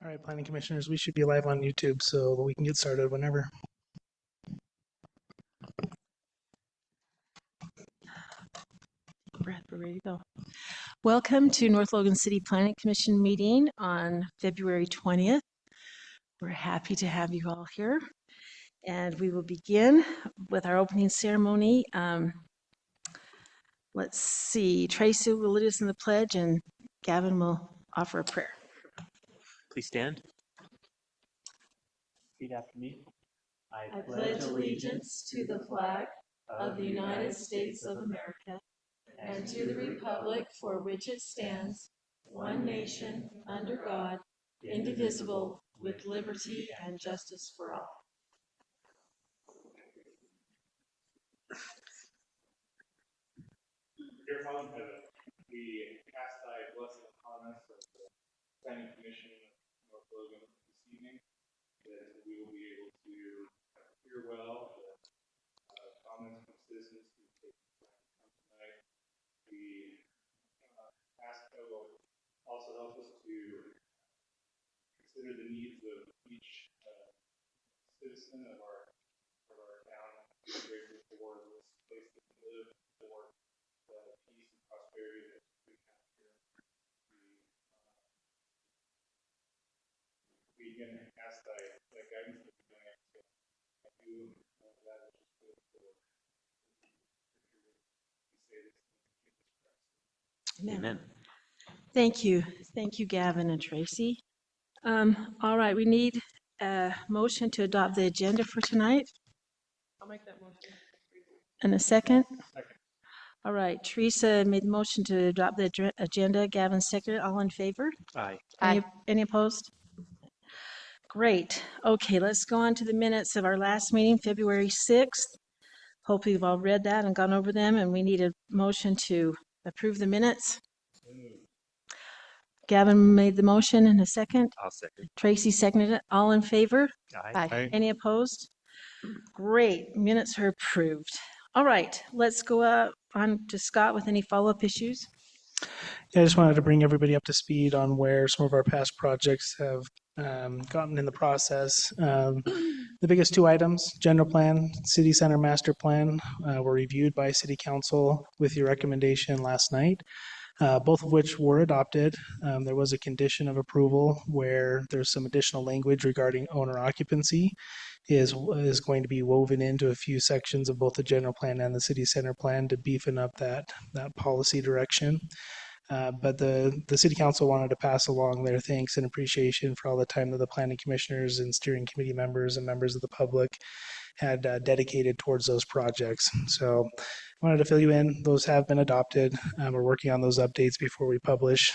All right, planning commissioners, we should be live on YouTube, so we can get started whenever. Brad, we're ready to go. Welcome to North Logan City Planning Commission meeting on February 20th. We're happy to have you all here. And we will begin with our opening ceremony. Let's see, Tracy will lead us in the pledge and Gavin will offer a prayer. Please stand. Repeat after me. I pledge allegiance to the flag of the United States of America and to the republic for which it stands, one nation, under God, indivisible, with liberty and justice for all. Dear Father in heaven, we cast thy blessing upon us as the planning commission of North Logan this evening, that we will be able to hear well the comments from citizens who take the time to come tonight. We ask that will also help us to consider the needs of each citizen of our town. We're grateful for this place that we live, for the peace and prosperity that we have here. We can ask thy guidance that we're doing to do that which is good for we say this in Jesus Christ. Amen. Thank you. Thank you, Gavin and Tracy. All right, we need a motion to adopt the agenda for tonight. I'll make that motion. And a second? Second. All right, Teresa made the motion to adopt the agenda. Gavin seconded. All in favor? Aye. Any opposed? Great. Okay, let's go on to the minutes of our last meeting, February 6th. Hope you've all read that and gone over them, and we need a motion to approve the minutes. Gavin made the motion in a second. I'll second. Tracy seconded it. All in favor? Aye. Any opposed? Great. Minutes are approved. All right, let's go on to Scott with any follow-up issues. Yeah, I just wanted to bring everybody up to speed on where some of our past projects have gotten in the process. The biggest two items, general plan, city center master plan, were reviewed by city council with your recommendation last night. Both of which were adopted. There was a condition of approval where there's some additional language regarding owner occupancy is going to be woven into a few sections of both the general plan and the city center plan to beefing up that policy direction. But the city council wanted to pass along their thanks and appreciation for all the time that the planning commissioners and steering committee members and members of the public had dedicated towards those projects. So I wanted to fill you in. Those have been adopted. We're working on those updates before we publish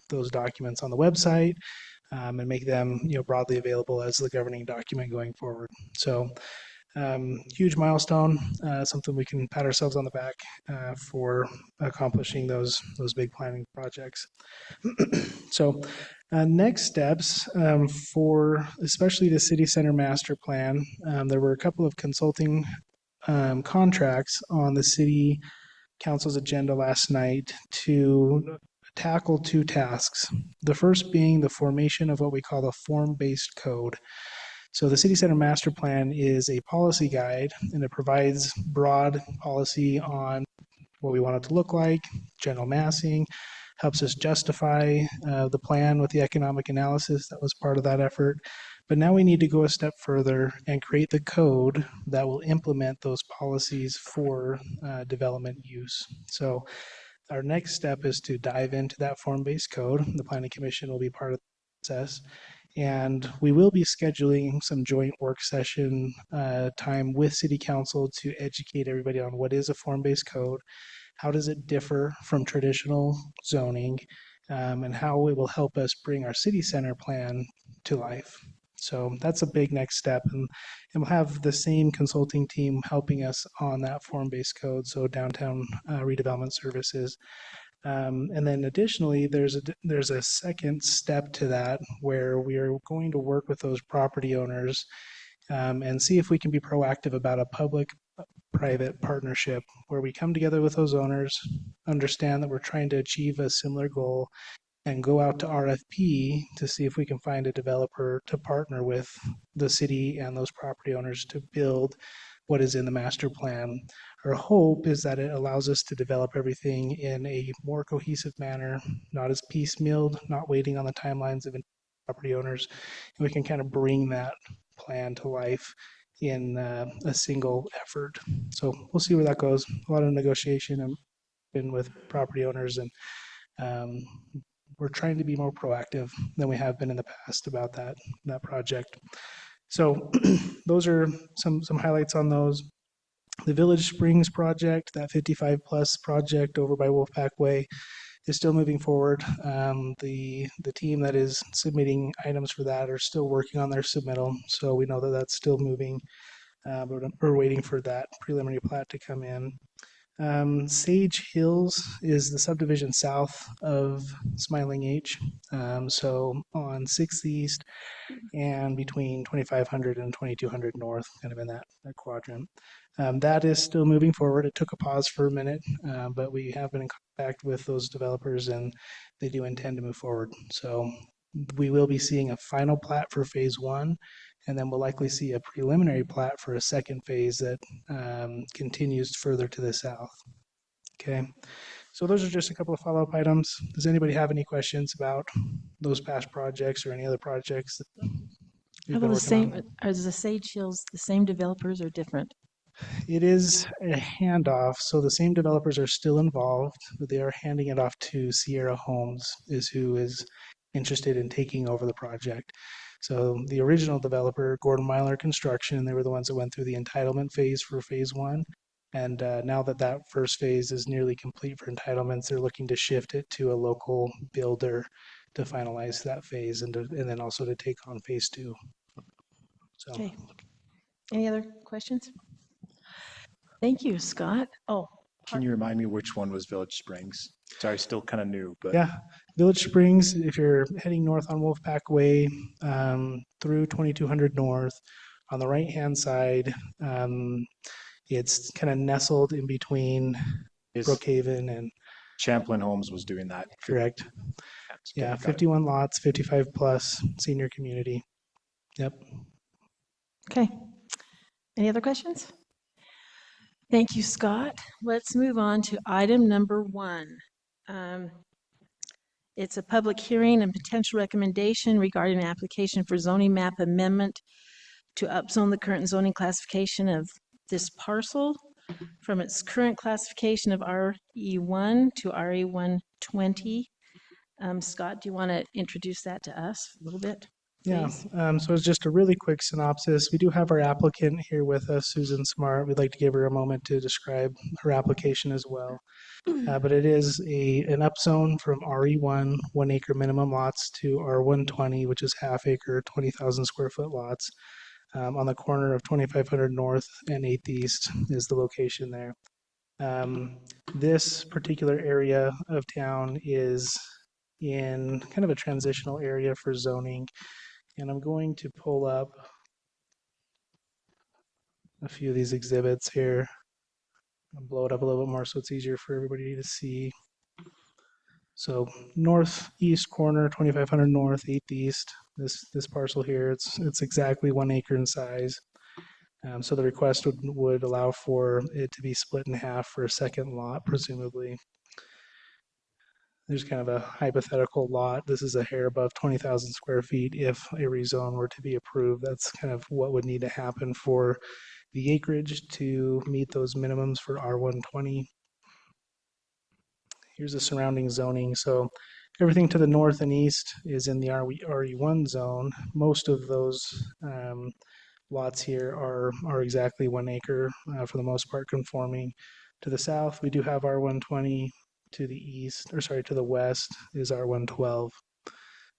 those documents on the website and make them broadly available as the governing document going forward. So huge milestone, something we can pat ourselves on the back for accomplishing those big planning projects. So next steps for especially the city center master plan, there were a couple of consulting contracts on the city council's agenda last night to tackle two tasks. The first being the formation of what we call the form-based code. So the City Center Master Plan is a policy guide, and it provides broad policy on what we want it to look like, general massing, helps us justify the plan with the economic analysis that was part of that effort. But now we need to go a step further and create the code that will implement those policies for development use. So our next step is to dive into that form-based code. The Planning Commission will be part of the process. And we will be scheduling some joint work session time with City Council to educate everybody on what is a form-based code, how does it differ from traditional zoning, and how it will help us bring our city center plan to life. So that's a big next step, and we'll have the same consulting team helping us on that form-based code, so downtown redevelopment services. And then additionally, there's a second step to that where we are going to work with those property owners and see if we can be proactive about a public-private partnership where we come together with those owners, understand that we're trying to achieve a similar goal, and go out to RFP to see if we can find a developer to partner with the city and those property owners to build what is in the master plan. Our hope is that it allows us to develop everything in a more cohesive manner, not as piecemealed, not waiting on the timelines of property owners. And we can kind of bring that plan to life in a single effort. So we'll see where that goes. A lot of negotiation and been with property owners, and we're trying to be more proactive than we have been in the past about that project. So those are some highlights on those. The Village Springs project, that 55 plus project over by Wolfpack Way, is still moving forward. The team that is submitting items for that are still working on their submittal, so we know that that's still moving. But we're waiting for that preliminary plat to come in. Sage Hills is the subdivision south of Smiling H. So on 6th East and between 2500 and 2200 North, kind of in that quadrant. That is still moving forward. It took a pause for a minute, but we have been in contact with those developers and they do intend to move forward. So we will be seeing a final plat for phase one, and then we'll likely see a preliminary plat for a second phase that continues further to the south. Okay, so those are just a couple of follow-up items. Does anybody have any questions about those past projects or any other projects that we've been working on? Are the Sage Hills the same developers or different? It is a handoff, so the same developers are still involved, but they are handing it off to Sierra Homes, is who is interested in taking over the project. So the original developer, Gordon Myler Construction, they were the ones that went through the entitlement phase for phase one. And now that first phase is nearly complete for entitlements, they're looking to shift it to a local builder to finalize that phase and then also to take on phase two. So. Okay. Any other questions? Thank you, Scott. Oh, Can you remind me which one was Village Springs? Sorry, still kind of new, but Yeah, Village Springs, if you're heading north on Wolfpack Way through 2200 North, on the right-hand side, it's kind of nestled in between is Brookhaven and, Champlain Homes was doing that. correct. Yeah, Got it. 51 lots, 55 plus, senior community. Yep. okay. Any other questions? Thank you, Scott. Let's move on to item number 1. It's a public hearing and potential recommendation regarding an application for zoning map amendment to upzone the current zoning classification of this parcel from its current classification of RE1 to RE120. Scott, do you want to introduce that to us a little bit? Yeah, Please. so it's just a really quick synopsis. We do have our applicant here with us, Susan Smart. We'd like to give her a moment to describe her application as well. But it is an upzone from RE1, 1 acre minimum lots, to R120, which is half acre, 20,000 square foot lots. On the corner of 2500 North and 8th East is the location there. This particular area of town is in kind of a transitional area for zoning. And I'm going to pull up a few of these exhibits here. I'll blow it up a little bit more so it's easier for everybody to see. So northeast corner, 2500 north, 8th east, this parcel here, it's exactly 1 acre in size. So the request would allow for it to be split in half for a second lot, presumably. There's kind of a hypothetical lot. This is a hair above 20,000 square feet. If a rezone were to be approved, that's kind of what would need to happen for the acreage to meet those minimums for R120. Here's the surrounding zoning. So everything to the north and east is in the RE1 zone. Most of those lots here are exactly 1 acre, for the most part conforming. To the south, we do have R120. To the east, or sorry, to the west is R112.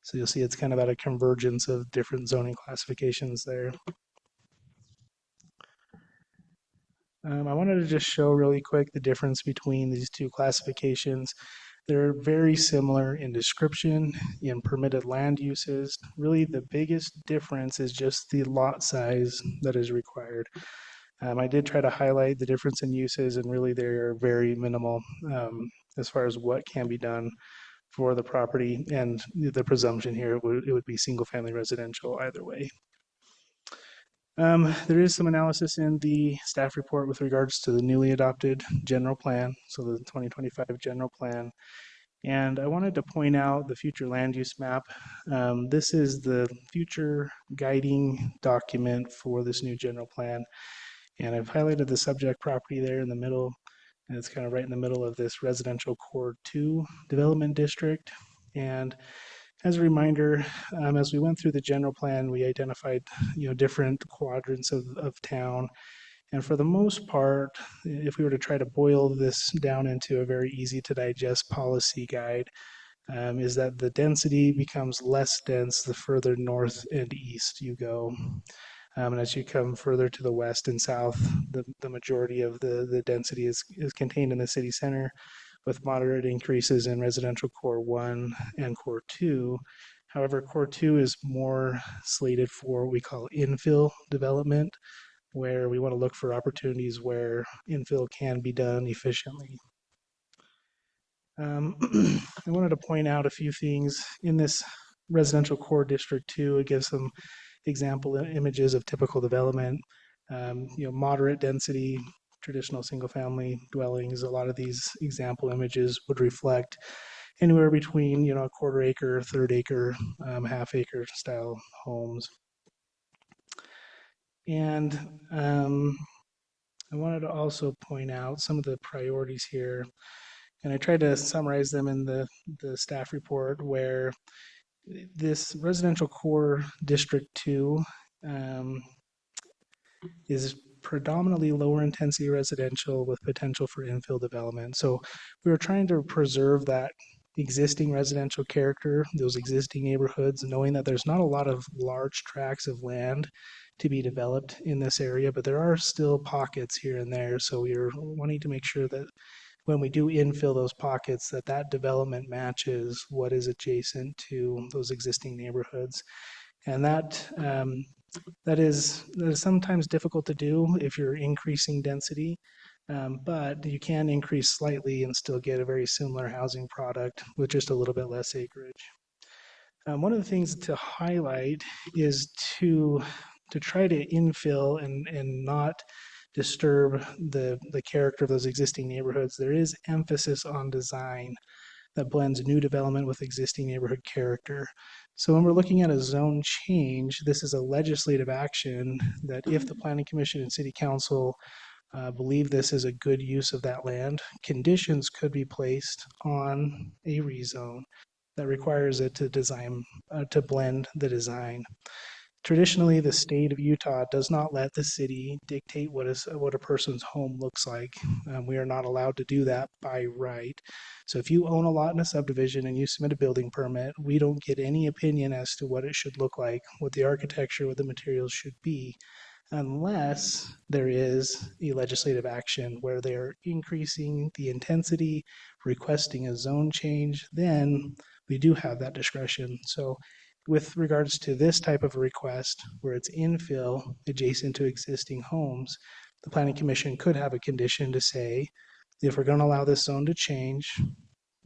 So you'll see it's kind of at a convergence of different zoning classifications there. I wanted to just show really quick the difference between these two classifications. They're very similar in description, in permitted land uses. Really, the biggest difference is just the lot size that is required. I did try to highlight the difference in uses, and really they're very minimal as far as what can be done for the property, and the presumption here, it would be single-family residential either way. There is some analysis in the staff report with regards to the newly adopted general plan, so the 2025 general plan. And I wanted to point out the future land use map. This is the future guiding document for this new general plan. And I've highlighted the subject property there in the middle, and it's kind of right in the middle of this residential core 2 development district. And as a reminder, as we went through the general plan, we identified different quadrants of town. And for the most part, if we were to try to boil this down into a very easy to digest policy guide, is that the density becomes less dense the further north and east you go. And as you come further to the west and south, the majority of the density is contained in the city center, with moderate increases in residential core 1 and core 2. However, core 2 is more slated for what we call infill development, where we want to look for opportunities where infill can be done efficiently. I wanted to point out a few things in this residential core district 2. It gives some example images of typical development, moderate density, traditional single family dwellings. A lot of these example images would reflect anywhere between, a quarter acre, third acre, half acre style homes. And I wanted to also point out some of the priorities here. And I tried to summarize them in the staff report, where this residential core district 2 is predominantly lower intensity residential with potential for infill development. So we were trying to preserve that existing residential character, those existing neighborhoods, knowing that there's not a lot of large tracts of land to be developed in this area, but there are still pockets here and there. So we are wanting to make sure that when we do infill those pockets, that development matches what is adjacent to those existing neighborhoods. And that is sometimes difficult to do if you're increasing density, but you can increase slightly and still get a very similar housing product with just a little bit less acreage. One of the things to highlight is to try to infill and not disturb the character of those existing neighborhoods. There is emphasis on design that blends new development with existing neighborhood character. So when we're looking at a zone change, this is a legislative action that if the Planning Commission and City Council believe this is a good use of that land, conditions could be placed on a rezone that requires it to design, to blend the design. Traditionally, the state of Utah does not let the city dictate what a person's home looks like. We are not allowed to do that by right. So if you own a lot in a subdivision and you submit a building permit, we don't get any opinion as to what it should look like, what the architecture, what the materials should be, unless there is a legislative action where they're increasing the intensity, requesting a zone change, then we do have that discretion. So with regards to this type of a request, where it's infill adjacent to existing homes, the Planning Commission could have a condition to say, if we're going to allow this zone to change,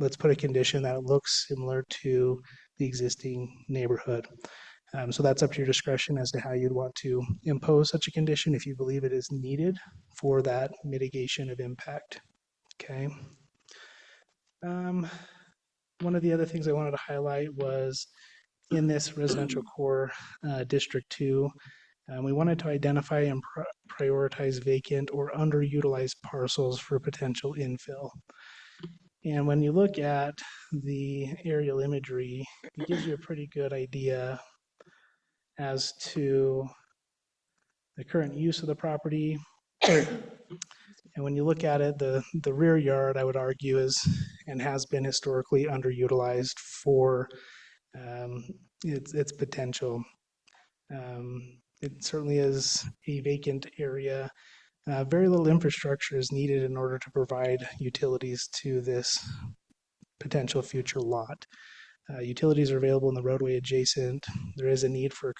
let's put a condition that it looks similar to the existing neighborhood. So that's up to your discretion as to how you'd want to impose such a condition if you believe it is needed for that mitigation of impact. Okay. One of the other things I wanted to highlight was in this residential core District 2, we wanted to identify and prioritize vacant or underutilized parcels for potential infill. And when you look at the aerial imagery, it gives you a pretty good idea as to the current use of the property. And when you look at it, the rear yard, I would argue, is and has been historically underutilized for its potential. It certainly is a vacant area. Very little infrastructure is needed in order to provide utilities to this potential future lot. Utilities are available in the roadway adjacent. There is a need for a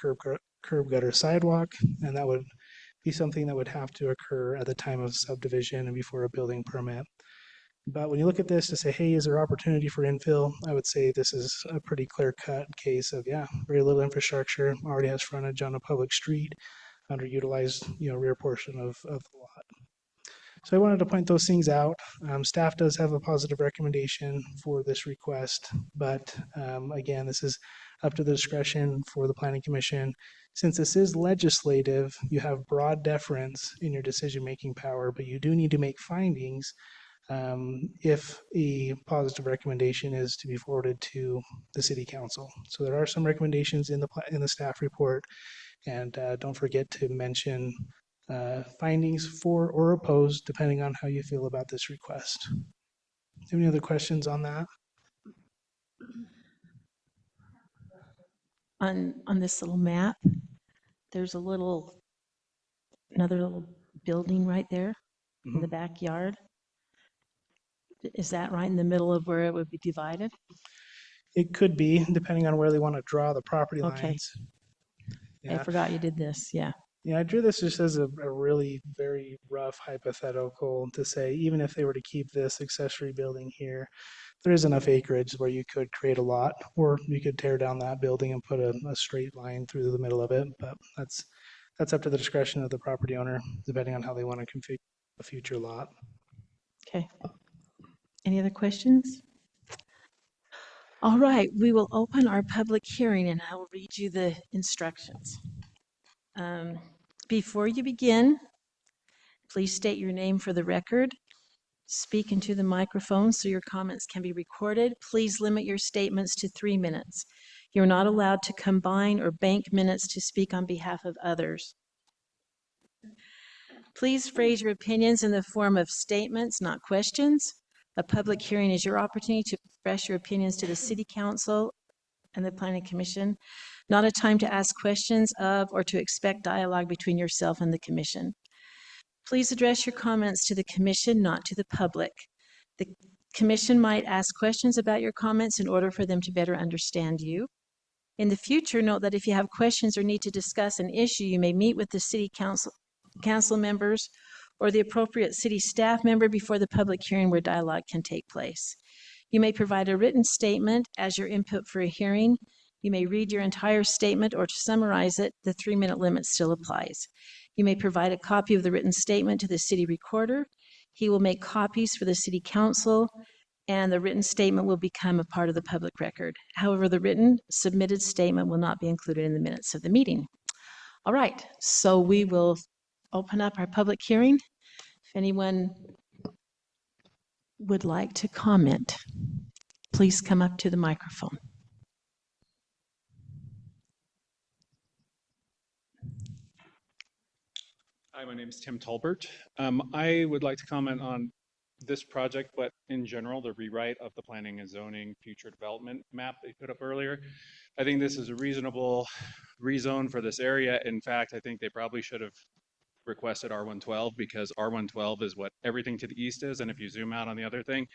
curb gutter sidewalk, and that would be something that would have to occur at the time of subdivision and before a building permit. But when you look at this to say, hey, is there opportunity for infill? I would say this is a pretty clear-cut case of, yeah, very little infrastructure, already has frontage on a public street, underutilized, rear portion of the lot. So I wanted to point those things out. Staff does have a positive recommendation for this request, but again, this is up to the discretion for the Planning Commission. Since this is legislative, you have broad deference in your decision-making power, but you do need to make findings if a positive recommendation is to be forwarded to the City Council. So there are some recommendations in the staff report, and don't forget to mention findings for or opposed, depending on how you feel about this request. Any other questions on that? On this little map, there's another little building right there in the backyard. Is that right in the middle of where it would be divided? It could be, depending on where they want to draw the property Okay. lines. I forgot you did this, yeah. Yeah, I drew this just as a really very rough hypothetical to say, even if they were to keep this accessory building here, there is enough acreage where you could create a lot, or you could tear down that building and put a straight line through the middle of it. But that's up to the discretion of the property owner, depending on how they want to configure a future lot. Okay. Any other questions? All right, we will open our public hearing and I will read you the instructions. Before you begin, please state your name for the record. Speak into the microphone so your comments can be recorded. Please limit your statements to 3 minutes. You're not allowed to combine or bank minutes to speak on behalf of others. Please phrase your opinions in the form of statements, not questions. A public hearing is your opportunity to express your opinions to the City Council and the Planning Commission, not a time to ask questions of or to expect dialogue between yourself and the Commission. Please address your comments to the Commission, not to the public. The Commission might ask questions about your comments in order for them to better understand you. In the future, note that if you have questions or need to discuss an issue, you may meet with the City Council members or the appropriate city staff member before the public hearing where dialogue can take place. You may provide a written statement as your input for a hearing. You may read your entire statement, or to summarize it, the 3-minute limit still applies. You may provide a copy of the written statement to the city recorder. He will make copies for the City Council, and the written statement will become a part of the public record. However, the written submitted statement will not be included in the minutes of the meeting. All right, so we will open up our public hearing. If anyone would like to comment, please come up to the microphone. Hi, my name is Tim Tolbert. I would like to comment on this project, but in general, the rewrite of the planning and zoning future development map they put up earlier. I think this is a reasonable rezone for this area. In fact, I think they probably should have requested R112, because R112 is what everything to the east is. And if you zoom out on the other thing,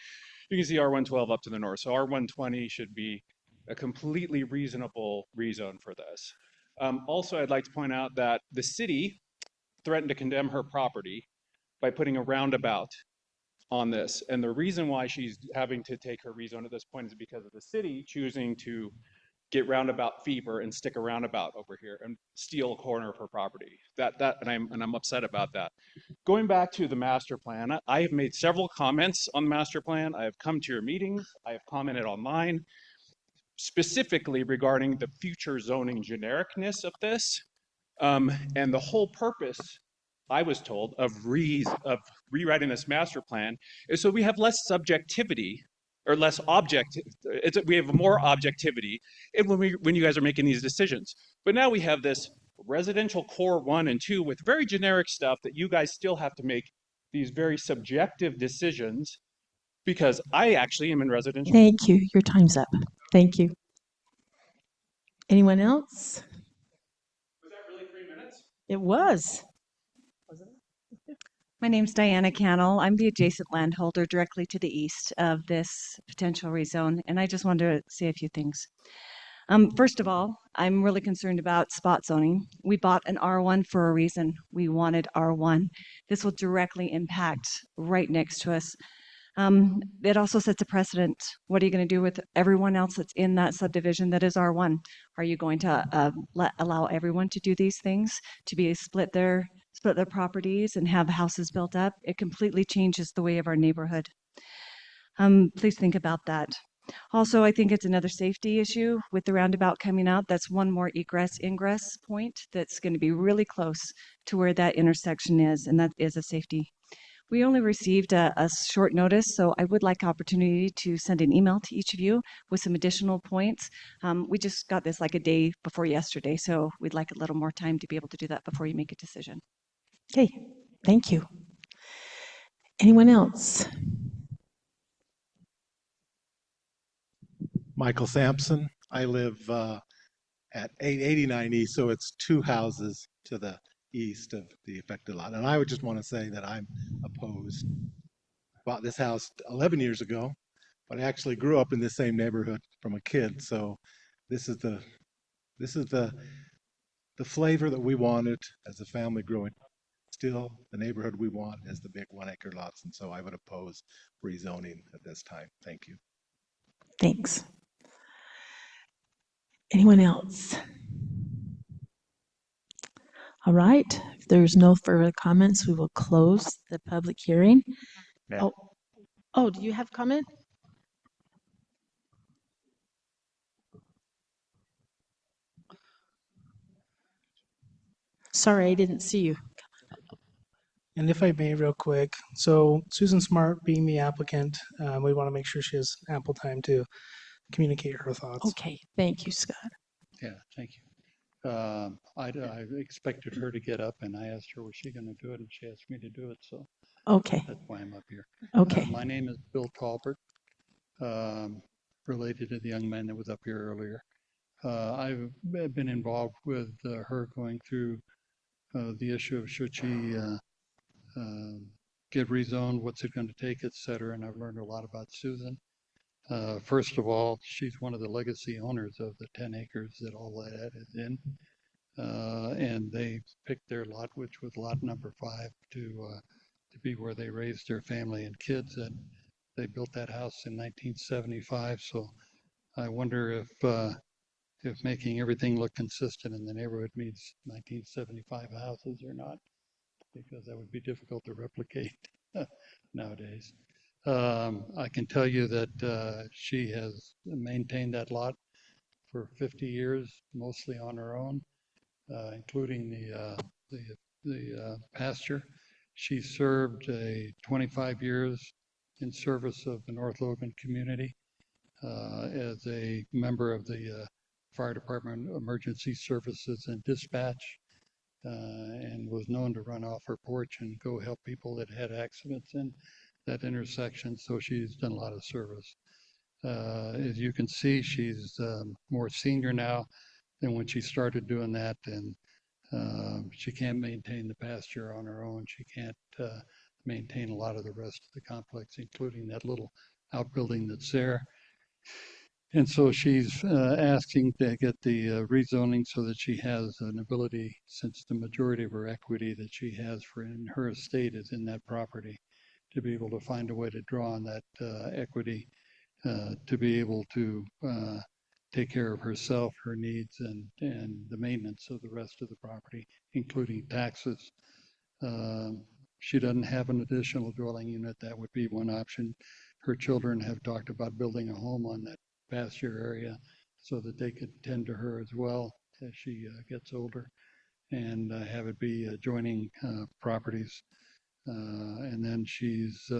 you can see R112 up to the north. So R120 should be a completely reasonable rezone for this. Also, I'd like to point out that the city threatened to condemn her property by putting a roundabout on this. And the reason why she's having to take her rezone at this point is because of the city choosing to get roundabout fever and stick a roundabout over here and steal a corner of her property. And I'm upset about that. Going back to the master plan, I have made several comments on the master plan. I have come to your meetings. I have commented online, specifically regarding the future zoning genericness of this. And the whole purpose, I was told, of rewriting this master plan is so we have less subjectivity or less we have more objectivity when you guys are making these decisions. But now we have this residential core 1 and 2 with very generic stuff that you guys still have to make these very subjective decisions, because I actually am in residential. Thank you. Your time's up. Thank you. Anyone else? Was that really 3 minutes? It was. My name's Diana Cannell. I'm the adjacent landholder directly to the east of this potential rezone, and I just wanted to say a few things. First of all, I'm really concerned about spot zoning. We bought an R1 for a reason. We wanted R1. This will directly impact right next to us. It also sets a precedent. What are you going to do with everyone else that's in that subdivision that is R1? Are you going to allow everyone to do these things, to be split their properties and have houses built up? It completely changes the way of our neighborhood. Please think about that. Also, I think it's another safety issue with the roundabout coming out. That's one more egress-ingress point that's going to be really close to where that intersection is, and that is a safety. We only received a short notice, so I would like opportunity to send an email to each of you with some additional points. We just got this like a day before yesterday, so we'd like a little more time to be able to do that before you make a decision. Okay, thank you. Anyone else? Michael Sampson. I live at 889 East, so it's 2 houses to the east of the affected lot. And I would just want to say that I'm opposed. Bought this house 11 years ago, but I actually grew up in the same neighborhood from a kid. So this is the flavor that we wanted as a family growing up. Still, the neighborhood we want is the big 1-acre lots, and so I would oppose rezoning at this time. Thank you. Thanks. Anyone else? All right. If there's no further comments, we will close the public hearing. Yeah. Oh, do you have comment? Sorry, I didn't see you. And if I may, real quick, so Susan Smart being the applicant, we want to make sure she has ample time to communicate her thoughts. Okay, thank you, Scott. Yeah, thank you. I expected her to get up, and I asked her, was she going to do it, and she asked me to do it, so Okay, that's why I'm up here. okay. My name is Bill Talbert, related to the young man that was up here earlier. I've been involved with her going through the issue of should she get rezoned, what's it going to take, et cetera, and I've learned a lot about Susan. First of all, she's one of the legacy owners of the 10 acres that all that is in. And they picked their lot, which was lot number 5, to be where they raised their family and kids. And they built that house in 1975. So I wonder if making everything look consistent in the neighborhood means 1975 houses or not, because that would be difficult to replicate nowadays. I can tell you that she has maintained that lot for 50 years, mostly on her own, including the pasture. She served 25 years in service of the North Logan community as a member of the Fire Department Emergency Services and Dispatch, and was known to run off her porch and go help people that had accidents in that intersection. So she's done a lot of service. As you can see, she's more senior now than when she started doing that, and she can't maintain the pasture on her own. She can't maintain a lot of the rest of the complex, including that little outbuilding that's there. And so she's asking to get the rezoning so that she has an ability, since the majority of her equity that she has in her estate is in that property, to be able to find a way to draw on that equity to be able to take care of herself, her needs, and the maintenance of the rest of the property, including taxes. She doesn't have an additional dwelling unit. That would be one option. Her children have talked about building a home on that pasture area so that they could tend to her as well as she gets older, and have it be adjoining properties. And then she's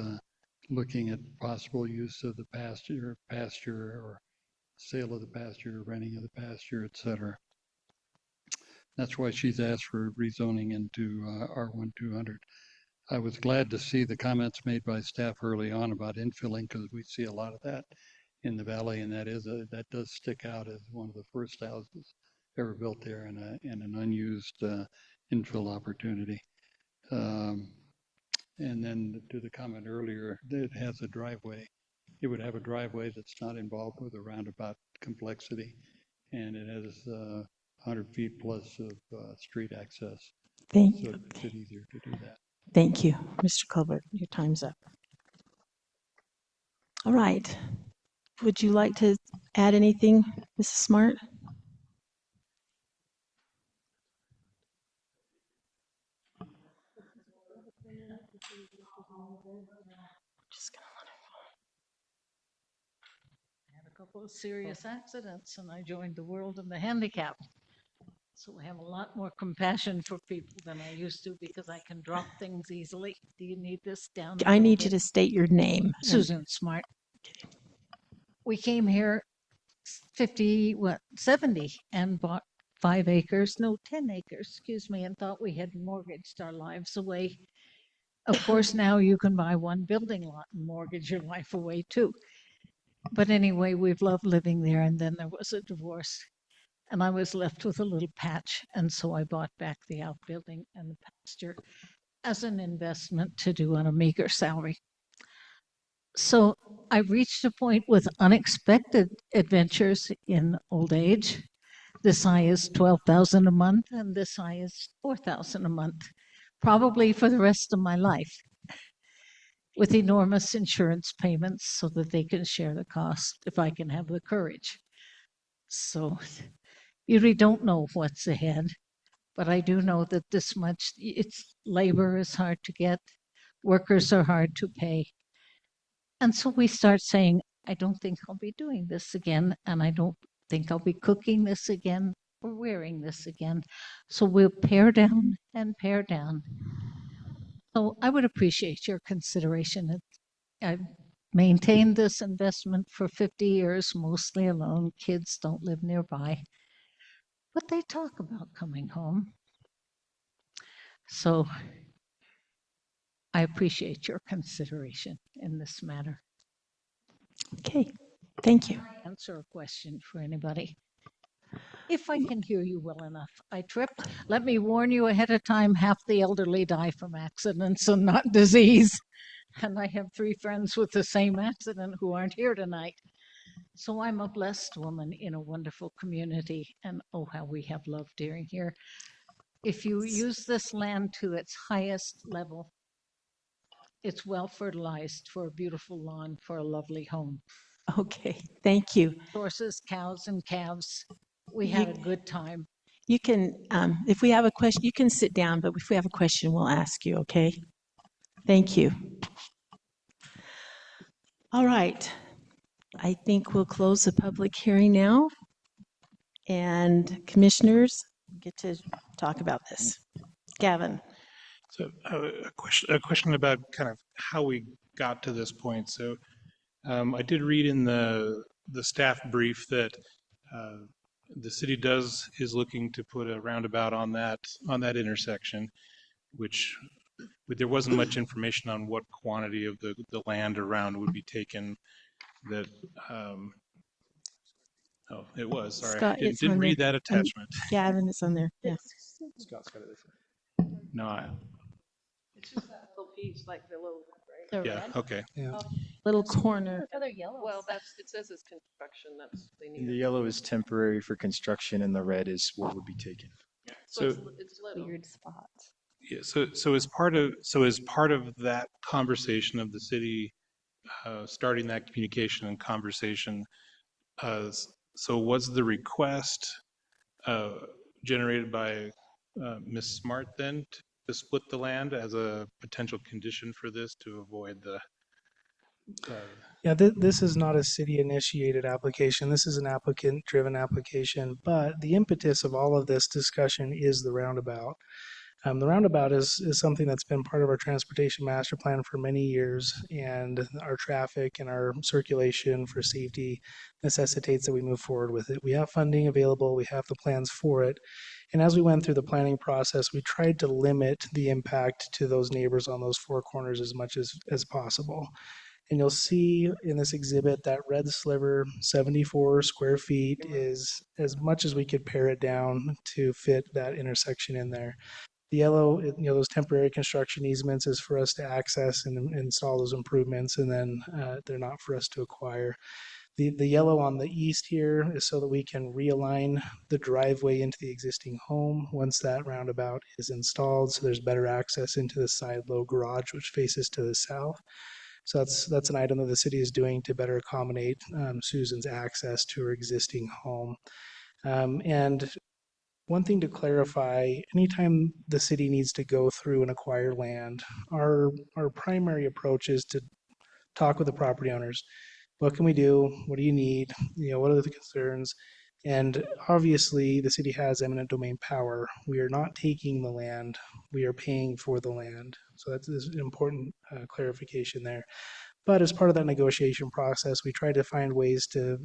looking at possible use of the pasture or sale of the pasture, renting of the pasture, etc. That's why she's asked for rezoning into R1 200. I was glad to see the comments made by staff early on about infilling, because we see a lot of that in the valley, and that does stick out as one of the first houses ever built there, and an unused infill opportunity. And then to the comment earlier, it has a driveway. It would have a driveway that's not involved with a roundabout complexity, and it has 100 feet plus of street access. Thank So you. it makes it easier to do that. Thank you, Mr. Colbert. Your time's up. All right. Would you like to add anything, Mrs. Smart? Just gonna let Had a couple of serious accidents and I joined the world of the handicap. So I have a lot more compassion for people than I used to because I can drop things easily. Do you need this down? I need you to state your name. Susan Smart. We came here 70 and bought 5 acres, no, 10 acres, excuse me, and thought we had mortgaged our lives away. Of course, now you can buy one building lot and mortgage your life away too. But anyway, we've loved living there, and then there was a divorce and I was left with a little patch. And so I bought back the outbuilding and the pasture as an investment to do on a meager salary. So I reached a point with unexpected adventures in old age. This high is $12,000 a month, and this high is $4,000 a month, probably for the rest of my life, with enormous insurance payments so that they can share the cost if I can have the courage. So you really don't know what's ahead, but I do know that this much, labor is hard to get, workers are hard to pay. And so we start saying, I don't think I'll be doing this again, and I don't think I'll be cooking this again or wearing this again. So we'll pare down and pare down. So I would appreciate your consideration. I've maintained this investment for 50 years, mostly alone. Kids don't live nearby, but they talk about coming home. So I appreciate your consideration in this matter. Okay, thank you. Answer a question for anybody. If I can hear you well enough, I tripped. Let me warn you ahead of time, half the elderly die from accidents and not disease. And I have 3 friends with the same accident who aren't here tonight. So I'm a blessed woman in a wonderful community, and oh, how we have love during here. If you use this land to its highest level, it's well fertilized for a beautiful lawn, for a lovely home. Okay, thank you. Horses, cows, and calves. We had a good time. You can, if we have a question, you can sit down, but if we have a question, we'll ask you, okay? Thank you. All right. I think we'll close the public hearing now. And commissioners get to talk about this. Gavin. So a question about kind of how we got to this point. So I did read in the staff brief that the city is looking to put a roundabout on that intersection, which there wasn't much information on what quantity of the land around would be taken. That oh, it was, sorry, Scott, I didn't read that attachment. Gavin, it's on there. Yeah. Scott's got it. No, It's just that little piece, like the little, The yeah, red okay. little corner. Other yellow. well, it says it's construction, they The need. yellow is temporary for construction and the red is what would be taken. So So it's little. Weird spots. Yeah, so as part of that conversation of the city, starting that communication and conversation, so was the request uh, generated by Ms. Smart then to split the land as a potential condition for this to avoid the, Yeah, this is not a city-initiated application. This is an applicant-driven application, but the impetus of all of this discussion is the roundabout. The roundabout is something that's been part of our transportation master plan for many years, and our traffic and our circulation for safety necessitates that we move forward with it. We have funding available, we have the plans for it, and as we went through the planning process, we tried to limit the impact to those neighbors on those four corners as much as possible. And you'll see in this exhibit that red sliver, 74 square feet, is as much as we could pare it down to fit that intersection in there. The yellow, those temporary construction easements is for us to access and install those improvements, and then they're not for us to acquire. The yellow on the east here is so that we can realign the driveway into the existing home once that roundabout is installed, so there's better access into the side low garage, which faces to the south. So that's an item that the city is doing to better accommodate Susan's access to her existing home. And one thing to clarify, anytime the city needs to go through and acquire land, our primary approach is to talk with the property owners. What can we do? What do you need? What are the concerns? And obviously, the city has eminent domain power. We are not taking the land. We are paying for the land. So that's an important clarification there. But as part of that negotiation process, we try to find ways to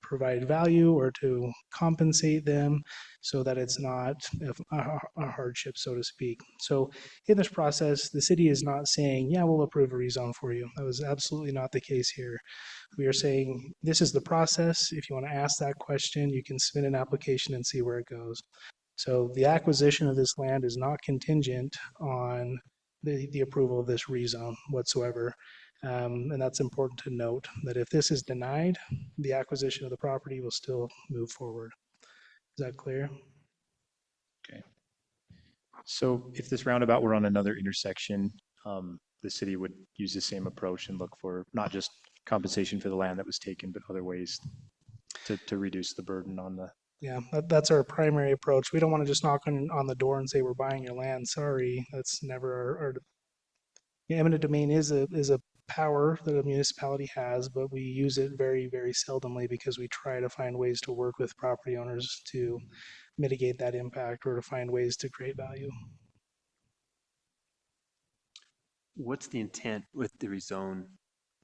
provide value or to compensate them so that it's not a hardship, so to speak. So in this process, the city is not saying, yeah, we'll approve a rezone for you. That was absolutely not the case here. We are saying, this is the process. If you want to ask that question, you can submit an application and see where it goes. So the acquisition of this land is not contingent on the approval of this rezone whatsoever. And that's important to note, that if this is denied, the acquisition of the property will still move forward. Is that clear? Okay. So if this roundabout were on another intersection, the city would use the same approach and look for not just compensation for the land that was taken, but other ways to reduce the burden on the. Yeah, that's our primary approach. We don't want to just knock on the door and say, we're buying your land. Sorry, that's never our eminent domain is a power that a municipality has, but we use it very, very seldomly because we try to find ways to work with property owners to mitigate that impact or to find ways to create value. What's the intent with the rezone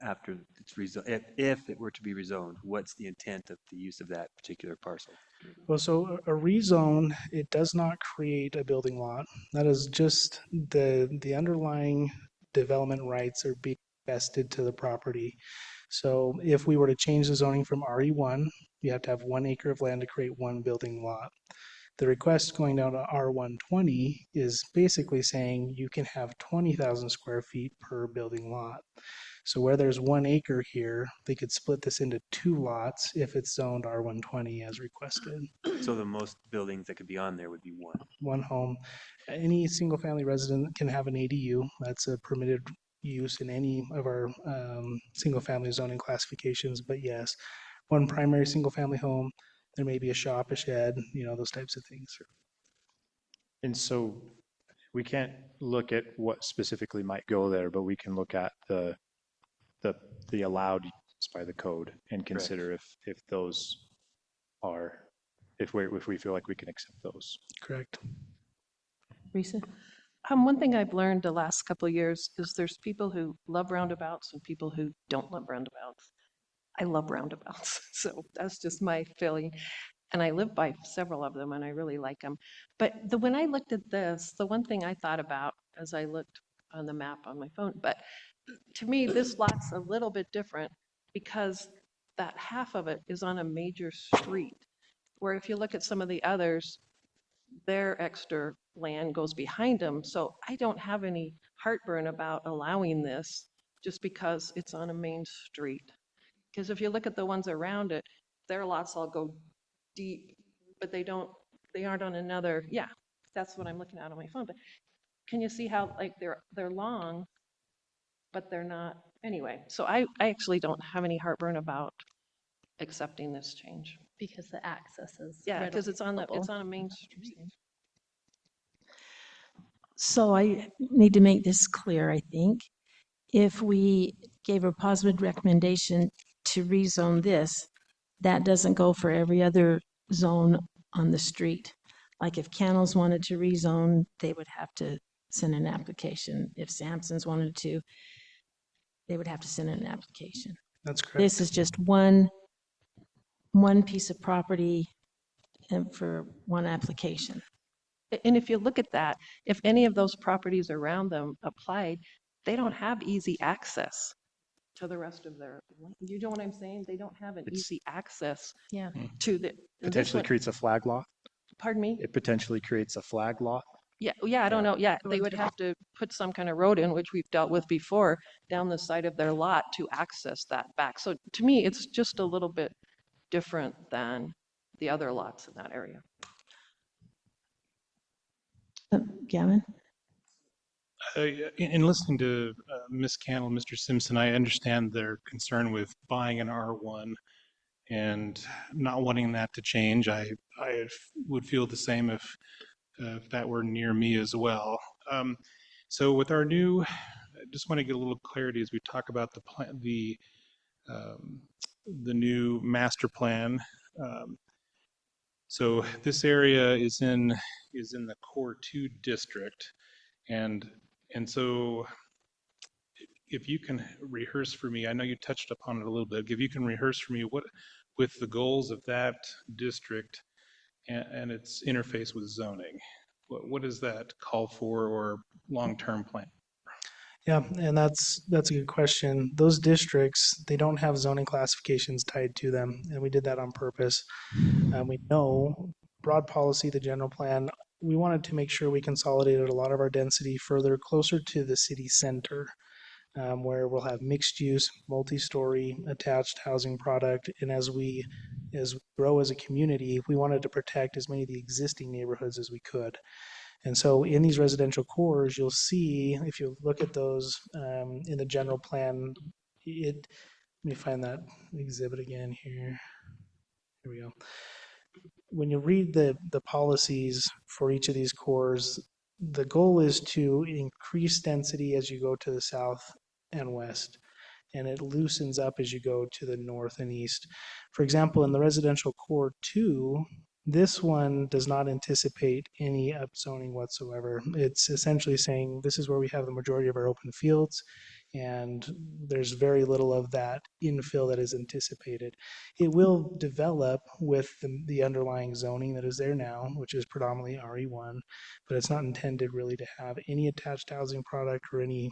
after it's rezoned? If it were to be rezoned, what's the intent of the use of that particular parcel? Well, so a rezone, it does not create a building lot. That is just the underlying development rights are being vested to the property. So if we were to change the zoning from RE1, you have to have 1 acre of land to create one building lot. The request going down to R120 is basically saying you can have 20,000 square feet per building lot. So where there's 1 acre here, they could split this into 2 lots if it's zoned R120 as requested. So the most buildings that could be on there would be one. One home. Any single family resident can have an ADU. That's a permitted use in any of our single family zoning classifications. But yes, one primary single family home, there may be a shop, a shed, those types of things. And so we can't look at what specifically might go there, but we can look at the allowed use by the code and consider if those are, if we feel like we can accept those. Correct. Risa? One thing I've learned the last couple of years is there's people who love roundabouts and people who don't love roundabouts. I love roundabouts, so that's just my feeling. And I live by several of them and I really like them. But when I looked at this, the one thing I thought about as I looked on the map on my phone, but to me, this lot's a little bit different because that half of it is on a major street. Where if you look at some of the others, their extra land goes behind them. So I don't have any heartburn about allowing this just because it's on a main street. Because if you look at the ones around it, their lots all go deep, but they aren't on another, yeah, that's what I'm looking at on my phone. But can you see how like they're long, but they're not, anyway. So I actually don't have any heartburn about accepting this change. Because the access is. Yeah, because it's on available. a main street. So I need to make this clear, I think. If we gave a positive recommendation to rezone this, that doesn't go for every other zone on the street. Like if Cannell's wanted to rezone, they would have to send an application. If Sampson's wanted to, they would have to send an application. That's correct. This is just one piece of property and for one application. And if you look at that, if any of those properties around them applied, they don't have easy access to the rest of their, you know what I'm saying? They don't have an easy access Yeah. to the. this Potentially one- creates a flag lot. Pardon me? It potentially creates a flag lot. Yeah, I don't know. Yeah, they would have to put some kind of road in, which we've dealt with before, down the side of their lot to access that back. So to me, it's just a little bit different than the other lots in that area. Gavin? In listening to Ms. Cannell, Mr. Simpson, I understand their concern with buying an R1 and not wanting that to change. I would feel the same if that were near me as well. So with our new, I just want to get a little clarity as we talk about the plan, the new master plan. So this area is in the Core 2 district, and so if you can rehearse for me, I know you touched upon it a little bit. If you can rehearse for me what with the goals of that district and its interface with zoning, what does that call for or long-term plan? Yeah, and that's a good question. Those districts, they don't have zoning classifications tied to them, and we did that on purpose. We know broad policy, the general plan, we wanted to make sure we consolidated a lot of our density further closer to the city center, where we'll have mixed use, multi-story, attached housing product. And as we grow as a community, we wanted to protect as many of the existing neighborhoods as we could. And so in these residential cores, you'll see, if you look at those in the general plan, let me find that exhibit again here. Here we go. When you read the policies for each of these cores, the goal is to increase density as you go to the south and west, and it loosens up as you go to the north and east. For example, in the residential core 2, this one does not anticipate any upzoning whatsoever. It's essentially saying this is where we have the majority of our open fields, and there's very little of that infill that is anticipated. It will develop with the underlying zoning that is there now, which is predominantly RE1, but it's not intended really to have any attached housing product or any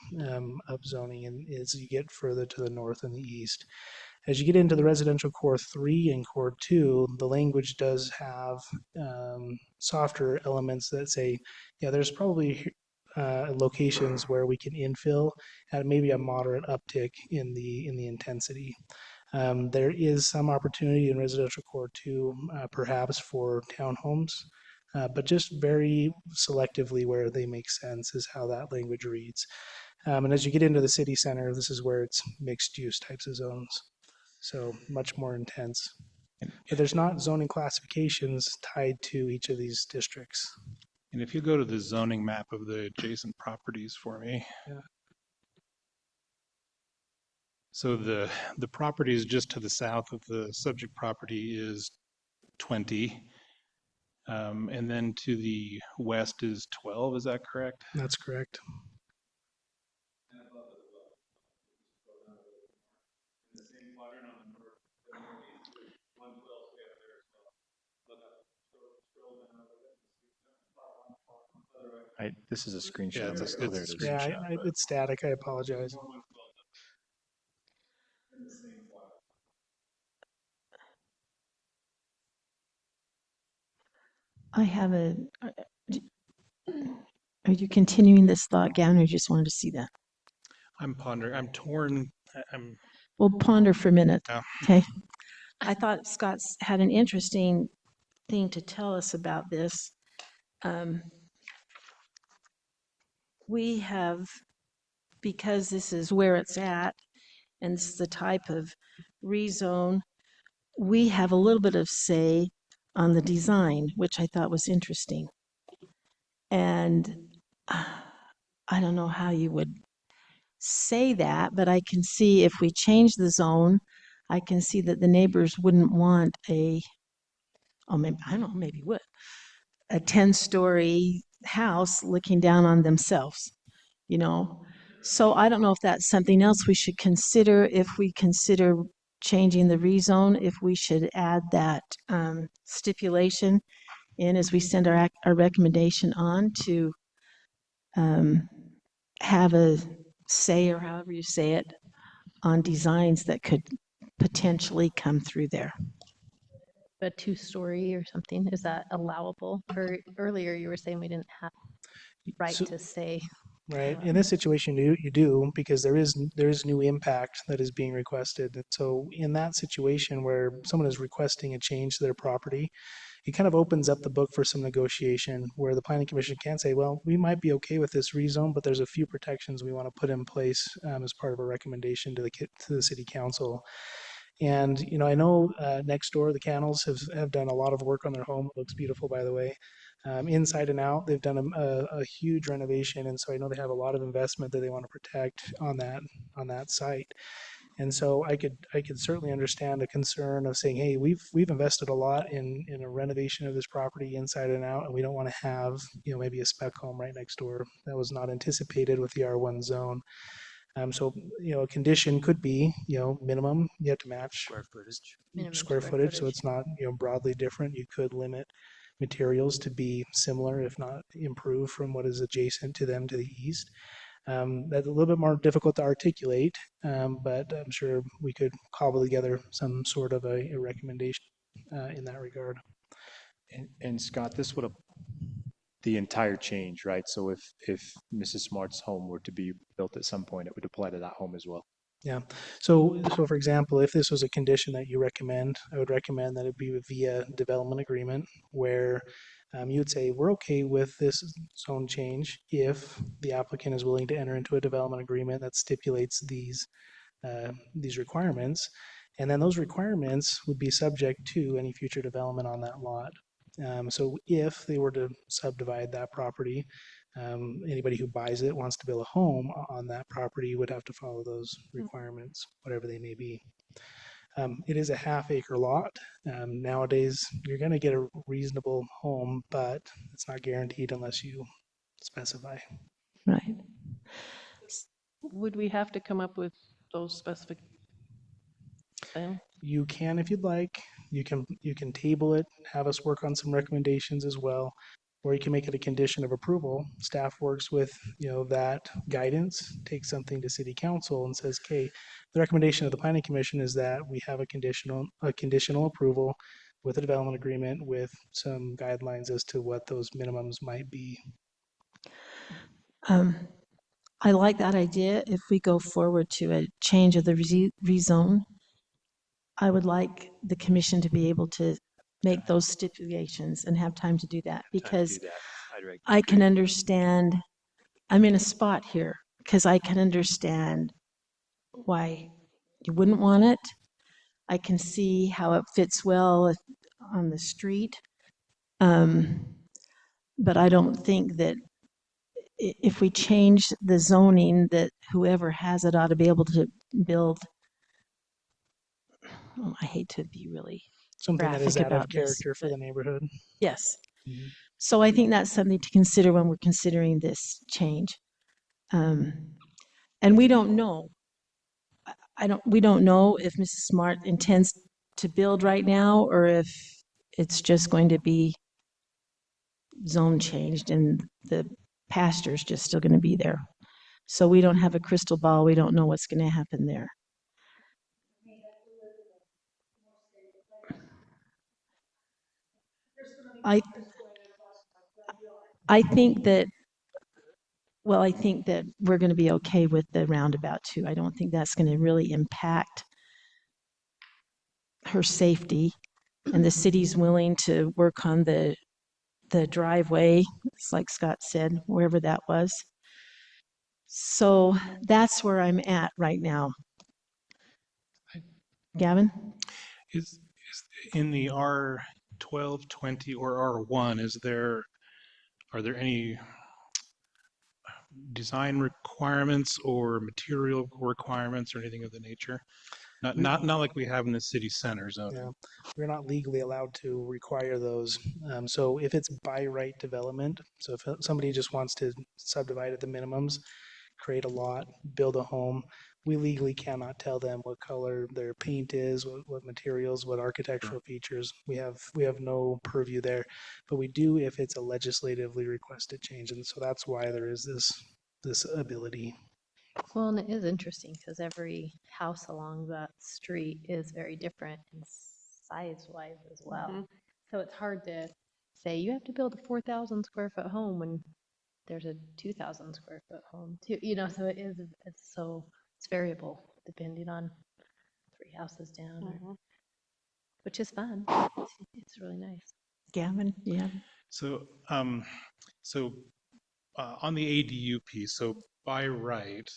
upzoning as you get further to the north and the east. As you get into the residential core 3 and core 2, the language does have softer elements that say, yeah, there's probably locations where we can infill at maybe a moderate uptick in the intensity. There is some opportunity in residential core 2, perhaps for townhomes, but just very selectively where they make sense is how that language reads. And as you get into the city center, this is where it's mixed use types of zones. So much more intense. But there's not zoning classifications tied to each of these districts. And if you go to the zoning map of the adjacent properties for me. Yeah. So the properties just to the south of the subject property is 20. And then to the west is 12, is that correct? That's correct. This is a screenshot. Yeah, of it's it. Oh, there it is. Yeah, it's static. I apologize. I have are you continuing this thought, Gavin, or you just wanted to see that? I'm pondering, I'm torn, We'll ponder for a minute, Yeah. okay? I thought Scott's had an interesting thing to tell us about this. we have, because this is where it's at, and it's the type of rezone, we have a little bit of say on the design, which I thought was interesting. And I don't know how you would say that, but I can see if we change the zone, I can see that the neighbors wouldn't want oh, maybe, I don't know, maybe would, a 10-story house looking down on themselves, you know? So I don't know if that's something else we should consider, if we consider changing the rezone, if we should add that stipulation in as we send our recommendation on to have a say, or however you say it, on designs that could potentially come through there. A 2-story or something, is that allowable? Or earlier you were saying we didn't have right So- to say. Right. In this situation, you do, because there is new impact that is being requested. And so in that situation where someone is requesting a change to their property, it kind of opens up the book for some negotiation where the planning commission can say, well, we might be okay with this rezone, but there's a few protections we want to put in place as part of a recommendation to the city council. And, you know, I know next door, the Cannells have done a lot of work on their home. It looks beautiful, by the way. Inside and out, they've done a huge renovation. And so I know they have a lot of investment that they want to protect on that site. And so I could certainly understand a concern of saying, hey, we've invested a lot in a renovation of this property inside and out, and we don't want to have, you know, maybe a spec home right next door. That was not anticipated with the R1 zone. So, you know, a condition could be, you know, minimum, you have to match Square footage. Minimum square footage, so it's not, you know, broadly different. You could limit materials to be similar, if not improve from what is adjacent to them to the east. That's a little bit more difficult to articulate, but I'm sure we could cobble together some sort of a recommendation in that regard. And Scott, this would have the entire change, right? So if Mrs. Smart's home were to be built at some point, it would apply to that home as well. Yeah. So for example, if this was a condition that you recommend, I would recommend that it be via development agreement where you would say, we're okay with this zone change if the applicant is willing to enter into a development agreement that stipulates these requirements. And then those requirements would be subject to any future development on that lot. So if they were to subdivide that property, anybody who buys it wants to build a home on that property would have to follow those requirements, whatever they may be. It is a half-acre lot. Nowadays, you're going to get a reasonable home, but it's not guaranteed unless you specify. Right. Would we have to come up with those specific things? You can, if you'd like. You can table it, have us work on some recommendations as well, or you can make it a condition of approval. Staff works with, you know, that guidance, takes something to city council and says, okay, the recommendation of the planning commission is that we have a conditional approval with a development agreement with some guidelines as to what those minimums might be. I like that idea. If we go forward to a change of the rezone, I would like the commission to be able to make those stipulations and have time to do that, because I can understand, I'm in a spot here, because I can understand why you wouldn't want it. I can see how it fits well on the street. But I don't think that if we change the zoning, that whoever has it ought to be able to build. Oh, I hate to be really Something that is graphic out of about this, character for the neighborhood. yes. Mhm. So I think that's something to consider when we're considering this change. And we don't know. We don't know if Mrs. Smart intends to build right now, or if it's just going to be zone changed and the pasture's just still going to be there. So we don't have a crystal ball. We don't know what's going to happen there. I think that, well, I think that we're going to be okay with the roundabout too. I don't think that's going to really impact her safety, and the city's willing to work on the driveway, it's like Scott said, wherever that was. So that's where I'm at right now. Gavin? Is in the R12, 20, or R1, are there any design requirements or material requirements or anything of the nature? Not like we have in the city center zone. Yeah, we're not legally allowed to require those. So if it's by right development, so if somebody just wants to subdivide at the minimums, create a lot, build a home, we legally cannot tell them what color their paint is, what materials, what architectural features. We have no purview there, but we do if it's a legislatively requested change, and so that's why there is this ability. Well, and it is interesting because every house along that street is very different in size-wise as well. So it's hard to say you have to build a 4,000 square foot home when there's a 2,000 square foot home too. So it's variable depending on 3 houses down, which is fun. It's really nice. Gavin? Yeah. So, on the ADU piece, so by right,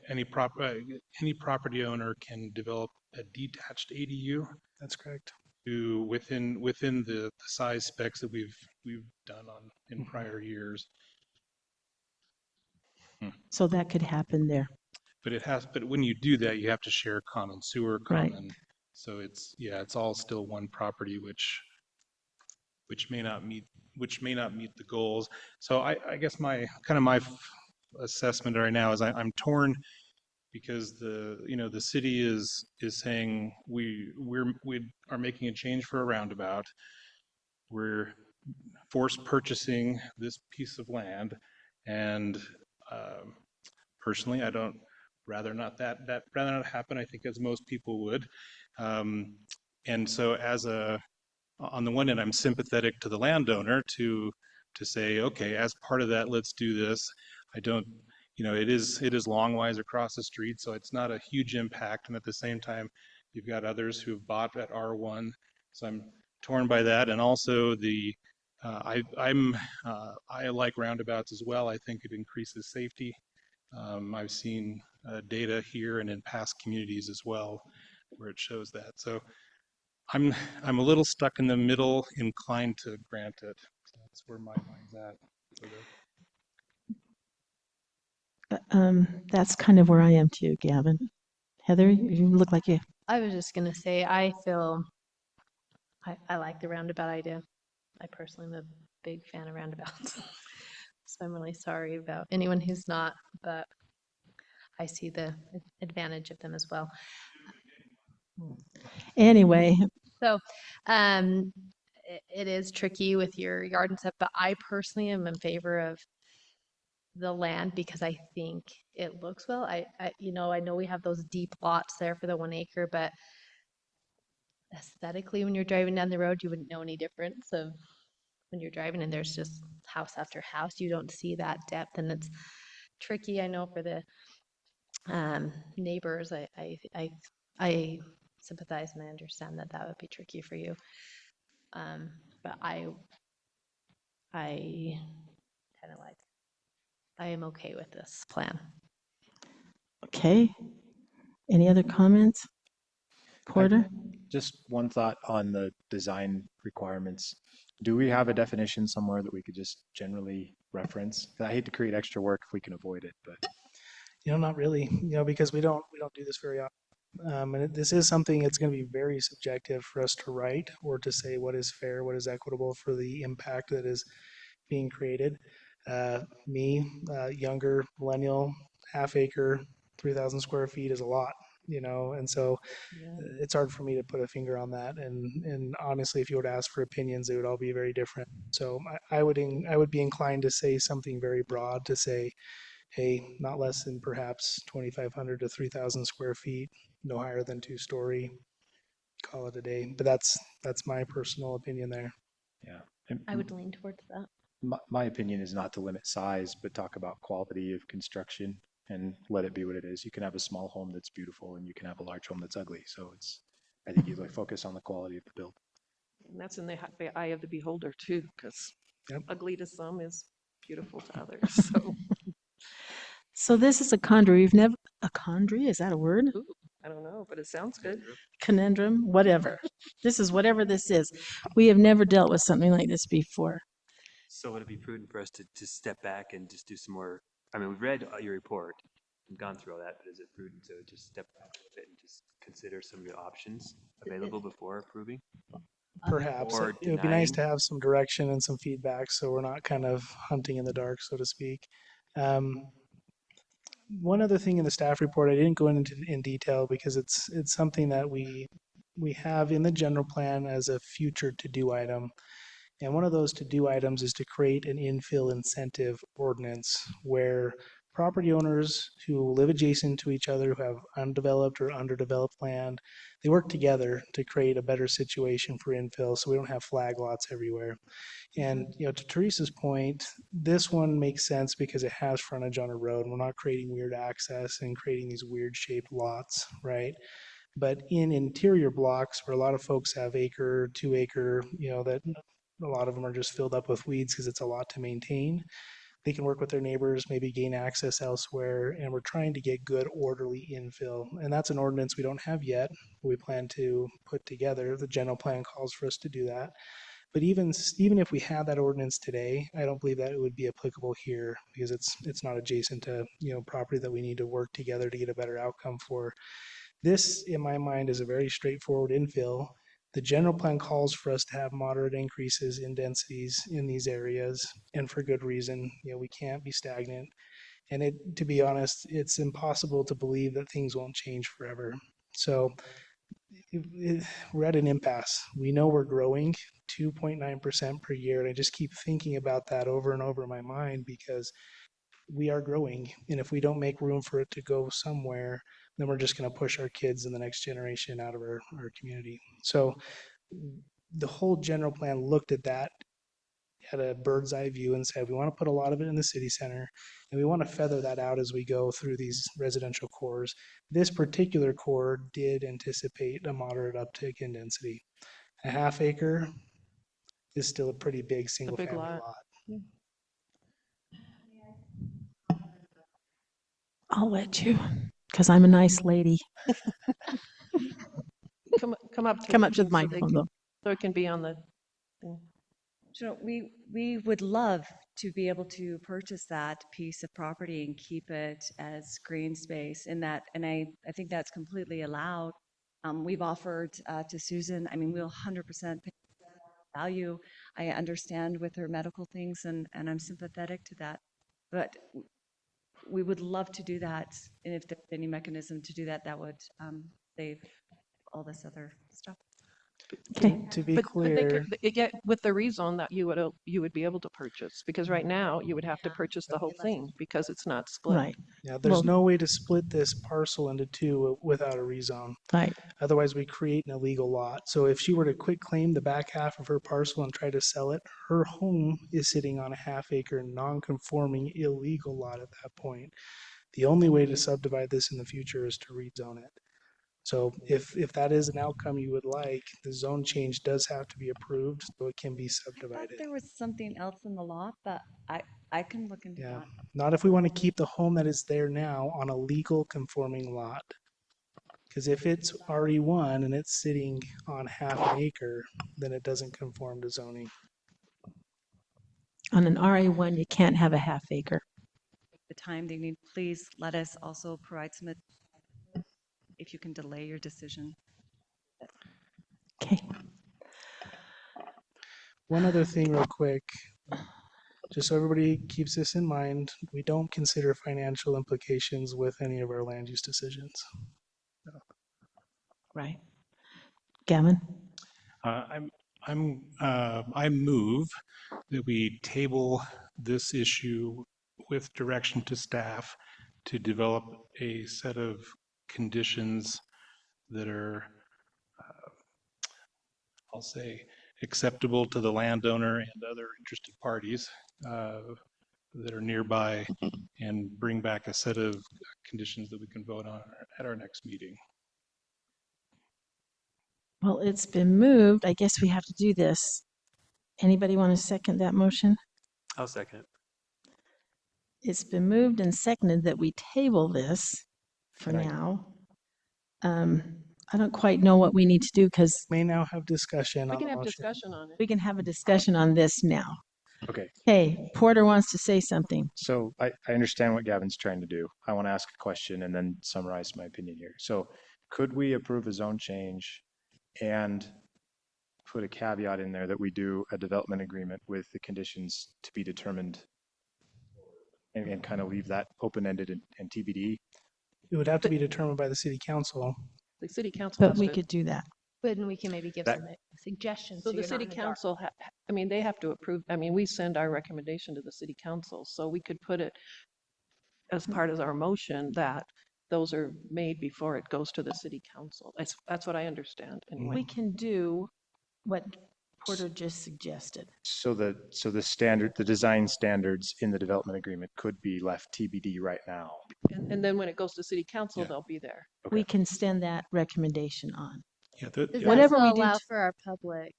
any property owner can develop a detached ADU That's correct. within the size specs that we've done in prior years. So that could happen there. But when you do that, you have to share common sewer, Right. so it's all still one property, which may not meet the goals. So I guess my assessment right now is I'm torn because the city is saying we are making a change for a roundabout. We're forced purchasing this piece of land, and personally, I don't rather not happen. I think as most people would, and so on the one hand, I'm sympathetic to the landowner to say, okay, as part of that, let's do this. I don't, it is Longwise across the street, so it's not a huge impact. And at the same time, you've got others who have bought at R1, so I'm torn by that. And also I like roundabouts as well. I think it increases safety. I've seen data here and in past communities as well where it shows that. So I'm a little stuck in the middle, inclined to grant it. So that's where my mind's at. That's kind of where I am too, Gavin. Heather, you look like you. I was just gonna say, I feel I like the roundabout idea. I personally am a big fan of roundabouts. So I'm really sorry about anyone who's not, but I see the advantage of them as well. Anyway, So, it is tricky with your yard and stuff, but I personally am in favor of the land because I think it looks well. I know we have those deep lots there for the 1 acre, but aesthetically, when you're driving down the road, you wouldn't know any difference of when you're driving and there's just house after house. You don't see that depth, and it's tricky. I know for the neighbors, I sympathize and I understand that would be tricky for you. But I kind of I am okay with this plan. okay. Any other comments? Porter? Just one thought on the design requirements. Do we have a definition somewhere that we could just generally reference? I hate to create extra work if we can avoid it, but Not really, because we don't do this very often. And this is something that's going to be very subjective for us to write or to say what is fair, what is equitable for the impact that is being created. Younger millennial, half acre, 3,000 square feet is a lot, and so it's hard for me to put a finger on that. And honestly, if you were to ask for opinions, they would all be very different. So I would be inclined to say something very broad, to say, hey, not less than perhaps 2,500 to 3,000 square feet, no higher than 2-story, call it a day. But that's my personal opinion there. yeah. I would lean towards that. My opinion is not to limit size, but talk about quality of construction and let it be what it is. You can have a small home that's beautiful and you can have a large home that's ugly. So I think you focus on the quality of the build. And that's in the eye of the beholder too, because Yep. ugly to some is beautiful to others. So So this is a quandary. We've never, a quandary, is that a word? Ooh, I don't know, but it sounds good. Conundrum, whatever. This is whatever this is. We have never dealt with something like this before. So would it be prudent for us to just step back and just do some more? I mean, we've read your report and gone through all that, but is it prudent to just step back a bit and just consider some of the options available before approving? Perhaps Or it would be nice denying? to have some direction and some feedback, so we're not kind of hunting in the dark, so to speak. One other thing in the staff report, I didn't go into in detail because it's something that we have in the general plan as a future to-do item. And one of those to-do items is to create an infill incentive ordinance where property owners who live adjacent to each other, who have undeveloped or underdeveloped land, they work together to create a better situation for infill so we don't have flag lots everywhere. And, you know, to Teresa's point, this one makes sense because it has frontage on a road. And we're not creating weird access and creating these weird shaped lots, right? But in interior blocks where a lot of folks have acre, 2 acre, you know, that a lot of them are just filled up with weeds because it's a lot to maintain. They can work with their neighbors, maybe gain access elsewhere, and we're trying to get good orderly infill. And that's an ordinance we don't have yet. We plan to put together. The general plan calls for us to do that. But even if we had that ordinance today, I don't believe that it would be applicable here because it's not adjacent to, you know, property that we need to work together to get a better outcome for. This, in my mind, is a very straightforward infill. The general plan calls for us to have moderate increases in densities in these areas, and for good reason. You know, we can't be stagnant. And to be honest, it's impossible to believe that things won't change forever. So we're at an impasse. We know we're growing 2.9% per year, and I just keep thinking about that over and over in my mind because we are growing, and if we don't make room for it to go somewhere, then we're just going to push our kids and the next generation out of our community. So the whole general plan looked at that at a bird's eye view and said we want to put a lot of it in the city center, and we want to feather that out as we go through these residential cores. This particular core did anticipate a moderate uptick in density. A half acre is still a pretty big single family lot. I'll let you, because I'm a nice lady. Come up to Come up to the so they microphone, can- though. So it can be on the thing. So we would love to be able to purchase that piece of property and keep it as green space in that, and I think that's completely allowed. We've offered to Susan, I mean, we'll 100% pay value. I understand with her medical things and I'm sympathetic to that. But we would love to do that. And if there's any mechanism to do that, that would save all this other stuff. Okay. To be But clear, yeah, with the rezone that you would be able to purchase, because right now you would have to purchase the whole thing because it's not split. Right, yeah, there's Well- no way to split this parcel into two without a rezone. right. Otherwise, we create an illegal lot. So if she were to quit claim the back half of her parcel and try to sell it, her home is sitting on a half acre non-conforming illegal lot at that point. The only way to subdivide this in the future is to rezone it. So if that is an outcome you would like, the zone change does have to be approved so it can be I thought subdivided. there was something else in the lot, but I can look into Yeah, that. not if we want to keep the home that is there now on a legal conforming lot. Because if it's RE1 and it's sitting on half an acre, then it doesn't conform to zoning. On an RA1, you can't have a half acre. The time they need, please let us also provide some, if you can delay your decision. Okay. One other thing real quick, just so everybody keeps this in mind, we don't consider financial implications with any of our land use decisions. Right. Gavin? I move that we table this issue with direction to staff to develop a set of conditions that are, I'll say, acceptable to the landowner and other interested parties that are nearby, and bring back a set of conditions that we can vote on at our next meeting. Well, it's been moved. I guess we have to do this. Anybody want to second that motion? I'll second it. it's been moved and seconded that we table this for Right. now. I don't quite know what we need to do because May now have discussion We on can the have motion. discussion on it. we can have a discussion on this now. Okay, Okay, Porter wants to say something. so I understand what Gavin's trying to do. I want to ask a question and then summarize my opinion here. So could we approve a zone change and put a caveat in there that we do a development agreement with the conditions to be determined and kind of leave that open-ended and TBD? It would have to be determined by the city council. The city council But has we to, could do that. But we can maybe give That- some suggestions. so you're the not city in the dark. council, I mean, they have to approve, I mean, we send our recommendation to the city council, so we could put it as part of our motion that those are made before it goes to the city council. That's what I understand anyway. We can do what Porter just suggested. So the standard, the design standards in the development agreement could be left TBD right now. And then when it goes to city council, Yeah. they'll be there. We Okay. can send that recommendation on. Yeah, Does that Whatever still we do allow to- for our public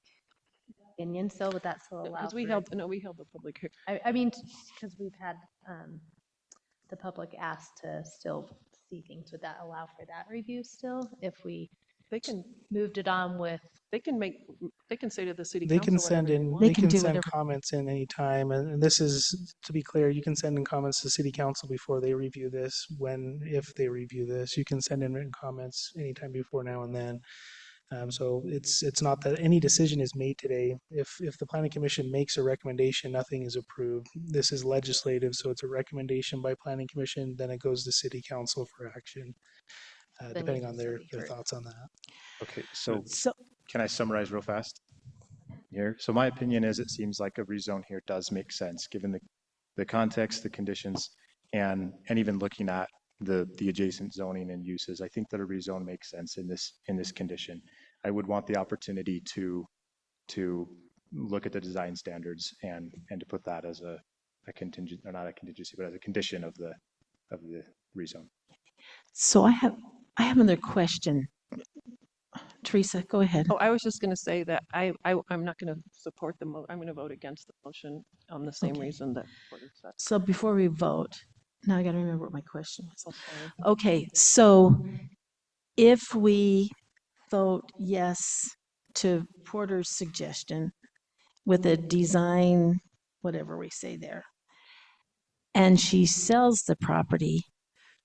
opinion still? Would that still allow? Because we for- held, no, we held the public hearing. I mean, because we've had the public ask to still see things. Would that allow for that review still? If we They can, moved it on with, they can make, they can say to the city They council. can send whatever in, want. They they can can do send whatever. comments in anytime. And this is, to be clear, you can send in comments to city council before they review this. If they review this, you can send in written comments anytime before now and then. So it's not that any decision is made today. If the planning commission makes a recommendation, nothing is approved. This is legislative, so it's a recommendation by planning commission, then it goes to city council for action, Then depending it on needs to their be heard. thoughts on that. Okay, so So, can I summarize real fast here? So my opinion is it seems like a rezone here does make sense, given the context, the conditions, and even looking at the adjacent zoning and uses. I think that a rezone makes sense in this condition. I would want the opportunity to look at the design standards and to put that as a contingent, or not a contingency, but as a condition of the rezone. so I have another question. Teresa, go ahead. Oh, I was just going to say that I'm not going to support I'm going to vote against the motion on the same Okay. reason that Porter said. So before we vote, now I got to remember what my question was. Okay. Okay, so if we vote yes to Porter's suggestion with a design, whatever we say there, and she sells the property,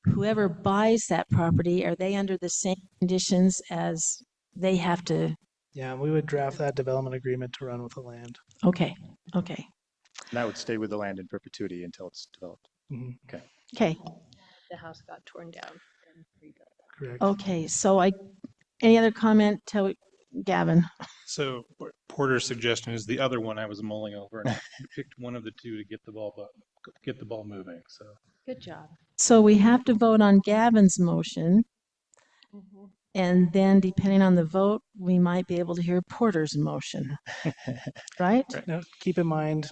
whoever buys that property, are they under the same conditions as they have to? Yeah, we would draft that development agreement to run with the land. Okay, okay, And that would stay with the land in perpetuity until it's developed. Mhm, okay, the house got torn down and rebuilt. correct. okay. So any other comment, Gavin? So Porter's suggestion is the other one I was mulling over, and I picked one of the two to get the ball moving. So Good job. So we have to vote on Gavin's motion, Mhm. and then depending on the vote, we might be able to hear Porter's motion, right? Now, keep in mind,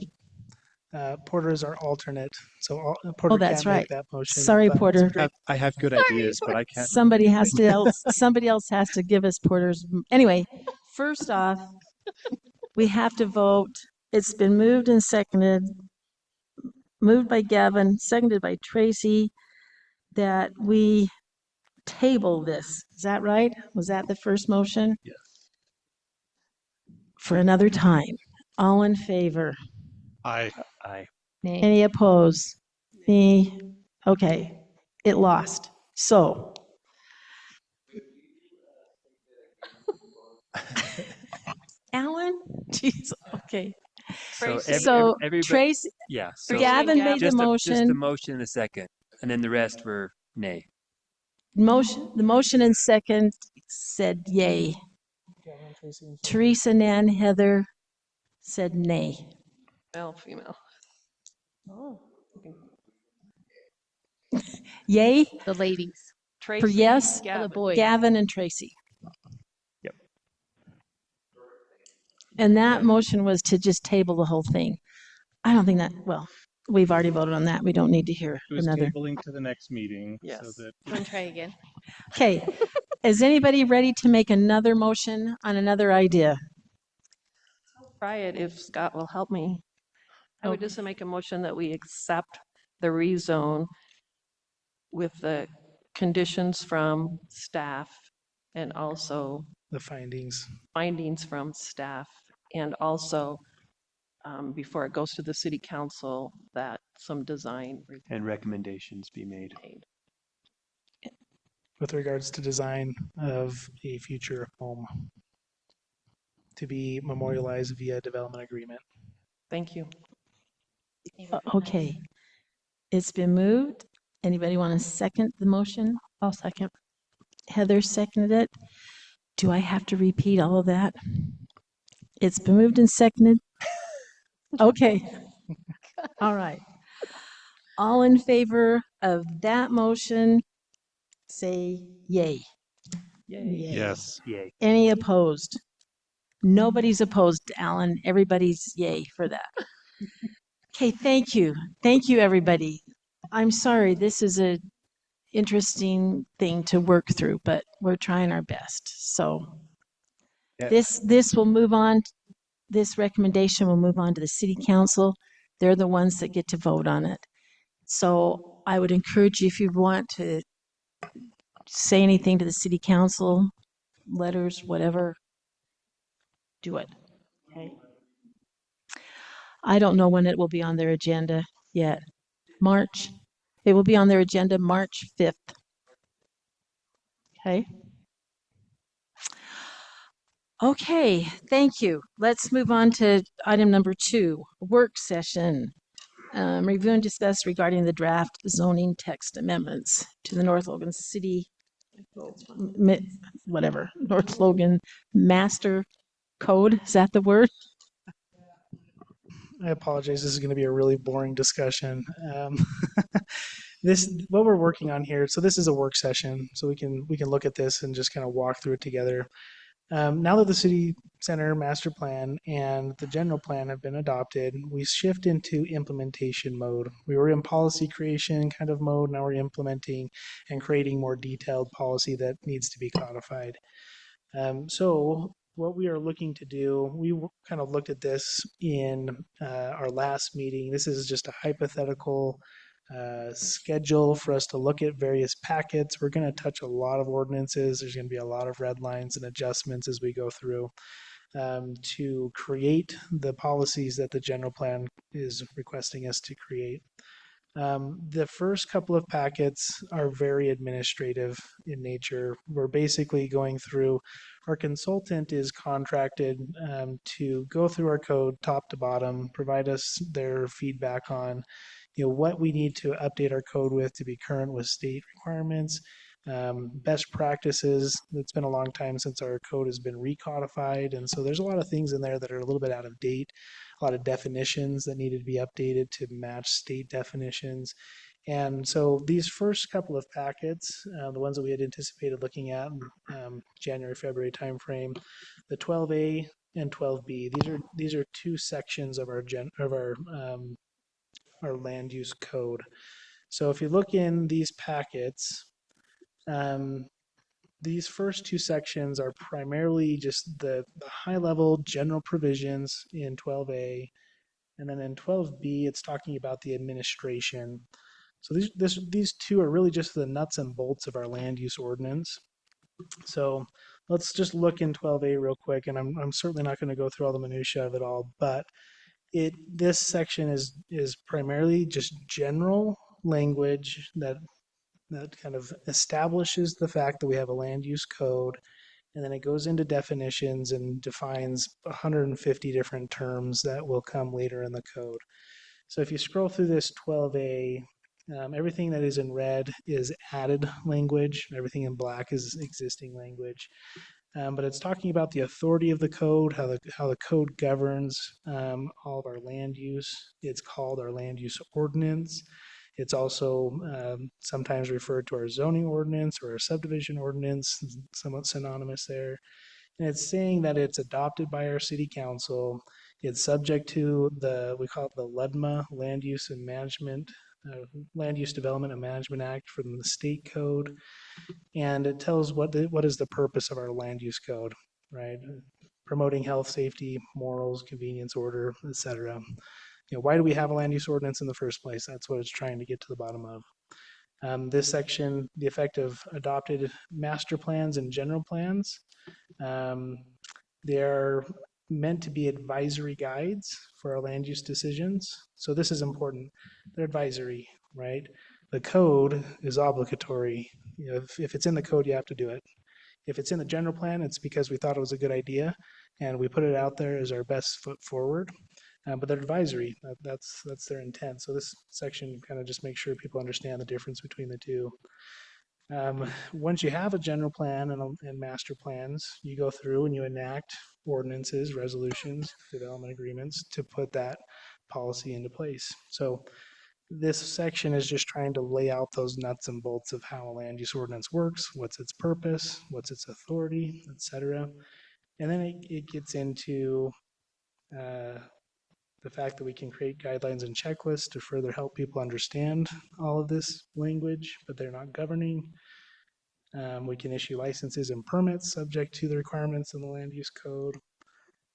Porter is our alternate, so Porter that's can't make right. that motion. Sorry, but- Porter. I have good ideas, but I can't. Somebody else has to give us Porter's. Anyway, first off, we have to vote. It's been moved and seconded, moved by Gavin, seconded by Tracy, that we table this. Is that right? Was that the first motion? Yes. For another time. All in favor? I Any opposed? Me? Okay, it lost. So. Alan? Jeez, okay. So Tracy, Yeah. Gavin made the Just the motion, motion and a second, and then the rest were nay. the motion and second said yay. Teresa, Nan, Heather said nay. Male, female. Oh. Yay The ladies. for yes, The Gavin. boys. Gavin and Tracy. Yep. And that motion was to just table the whole thing. I don't think that, well, we've already voted on that. We don't need to hear it was another. tabling to the next meeting. Yes. So that Want to try again? Okay, is anybody ready to make another motion on another idea? Try it if Scott will help me. I would Okay. just make a motion that we accept the rezone with the conditions from staff and also The findings. findings from staff, and also before it goes to the city council, that some design And recommendations be made. made. With regards to design of a future home to be memorialized via development agreement. Thank you. Okay. It's been moved. Anybody want to second the motion? I'll second. Heather seconded it. Do I have to repeat all of that? It's been moved and seconded. Okay. All right. All in favor of that motion, say yay. Yay. Yes. Yay. Any opposed? Nobody's opposed, Alan. Everybody's yay for that. Okay, thank you. Thank you, everybody. I'm sorry, this is a interesting thing to work through, but we're trying our best. So Yeah. this will move on, this recommendation will move on to the city council. They're the ones that get to vote on it. So I would encourage you, if you want to say anything to the city council, letters, whatever, do it. Okay. I don't know when it will be on their agenda yet. March. It will be on their agenda March 5th. Okay. Okay, thank you. Let's move on to item number 2, work session. Review and discuss regarding the draft zoning text amendments to the North Logan City, North Logan Master Code. Is that the word? I apologize. This is going to be a really boring discussion. What we're working on here. So this is a work session, so we can look at this and just kind of walk through it together. Now that the city center master plan and the general plan have been adopted, we shift into implementation mode. We were in policy creation kind of mode. Now we're implementing and creating more detailed policy that needs to be codified. So what we are looking to do, we kind of looked at this in our last meeting. This is just a hypothetical schedule for us to look at various packets. We're going to touch a lot of ordinances. There's going to be a lot of red lines and adjustments as we go through to create the policies that the general plan is requesting us to create. The first couple of packets are very administrative in nature. We're basically going through, our consultant is contracted to go through our code top to bottom, provide us their feedback on what we need to update our code with to be current with state requirements, best practices. It's been a long time since our code has been recodified, and so there's a lot of things in there that are a little bit out of date, a lot of definitions that needed to be updated to match state definitions. And so these first couple of packets, the ones that we had anticipated looking at January, February timeframe, the 12A and 12B, these are two sections of our land use code. So if you look in these packets, these first two sections are primarily just the high level general provisions in 12A, and then in 12B it's talking about the administration. So these two are really just the nuts and bolts of our land use ordinance. So let's just look in 12A real quick, and I'm certainly not going to go through all the minutia of it all, but this section is primarily just general language that kind of establishes the fact that we have a land use code, and then it goes into definitions and defines 150 different terms that will come later in the code. So if you scroll through this 12A, everything that is in red is added language, everything in black is existing language. But it's talking about the authority of the code, how the code governs all of our land use. It's called our land use ordinance. It's also sometimes referred to our zoning ordinance or our subdivision ordinance, somewhat synonymous there. And it's saying that it's adopted by our city council. It's subject to we call it the LUDMA, Land Use and Management, Land Use Development and Management Act from the state code. And it tells what is the purpose of our land use code, right? Promoting health, safety, morals, convenience, order, etc. why do we have a land use ordinance in the first place? That's what it's trying to get to the bottom of. This section, the effect of adopted master plans and general plans. They're meant to be advisory guides for our land use decisions. So this is important. They're advisory, right? The code is obligatory. If it's in the code, you have to do it. If it's in the general plan, it's because we thought it was a good idea and we put it out there as our best foot forward. But they're advisory. That's their intent. So this section kind of just makes sure people understand the difference between the two. Once you have a general plan and master plans, you go through and you enact ordinances, resolutions, development agreements to put that policy into place. So this section is just trying to lay out those nuts and bolts of how a land use ordinance works, what's its purpose, what's its authority, etc. And then it gets into the fact that we can create guidelines and checklists to further help people understand all of this language, but they're not governing. We can issue licenses and permits subject to the requirements in the land use code,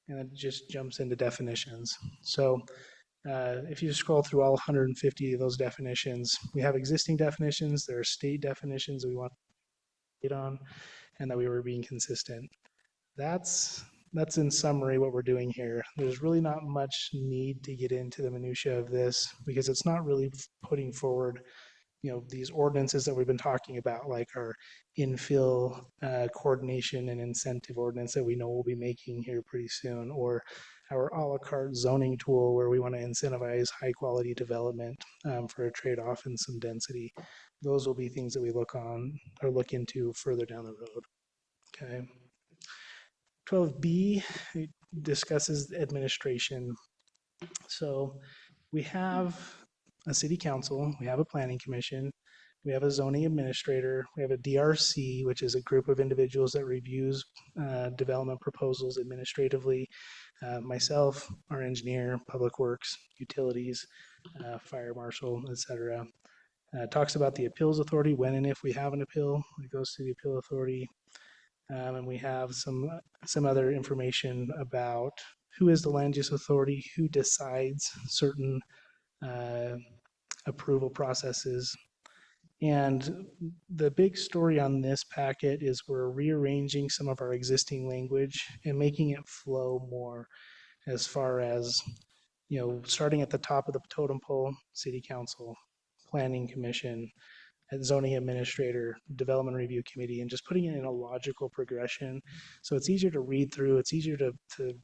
and it just jumps into definitions. So if you scroll through all 150 of those definitions, we have existing definitions, there are state definitions that we want to get on, and that we were being consistent. That's in summary what we're doing here. There's really not much need to get into the minutia of this because it's not really putting forward, these ordinances that we've been talking about, like our infill coordination and incentive ordinance that we know we'll be making here pretty soon, or our a la carte zoning tool where we want to incentivize high quality development for a trade-off and some density. Those will be things that we look into further down the road. Okay. 12B discusses administration. So we have a city council, we have a planning commission, we have a zoning administrator, we have a DRC, which is a group of individuals that reviews development proposals administratively. Myself, our engineer, public works, utilities, fire marshal, etc. Talks about the appeals authority, when and if we have an appeal, it goes to the appeal authority. And we have some other information about who is the land use authority, who decides certain approval processes. And the big story on this packet is we're rearranging some of our existing language and making it flow more as far as, starting at the top of the totem pole, city council, planning commission, zoning administrator, development review committee, and just putting it in a logical progression. So it's easier to read through, it's easier to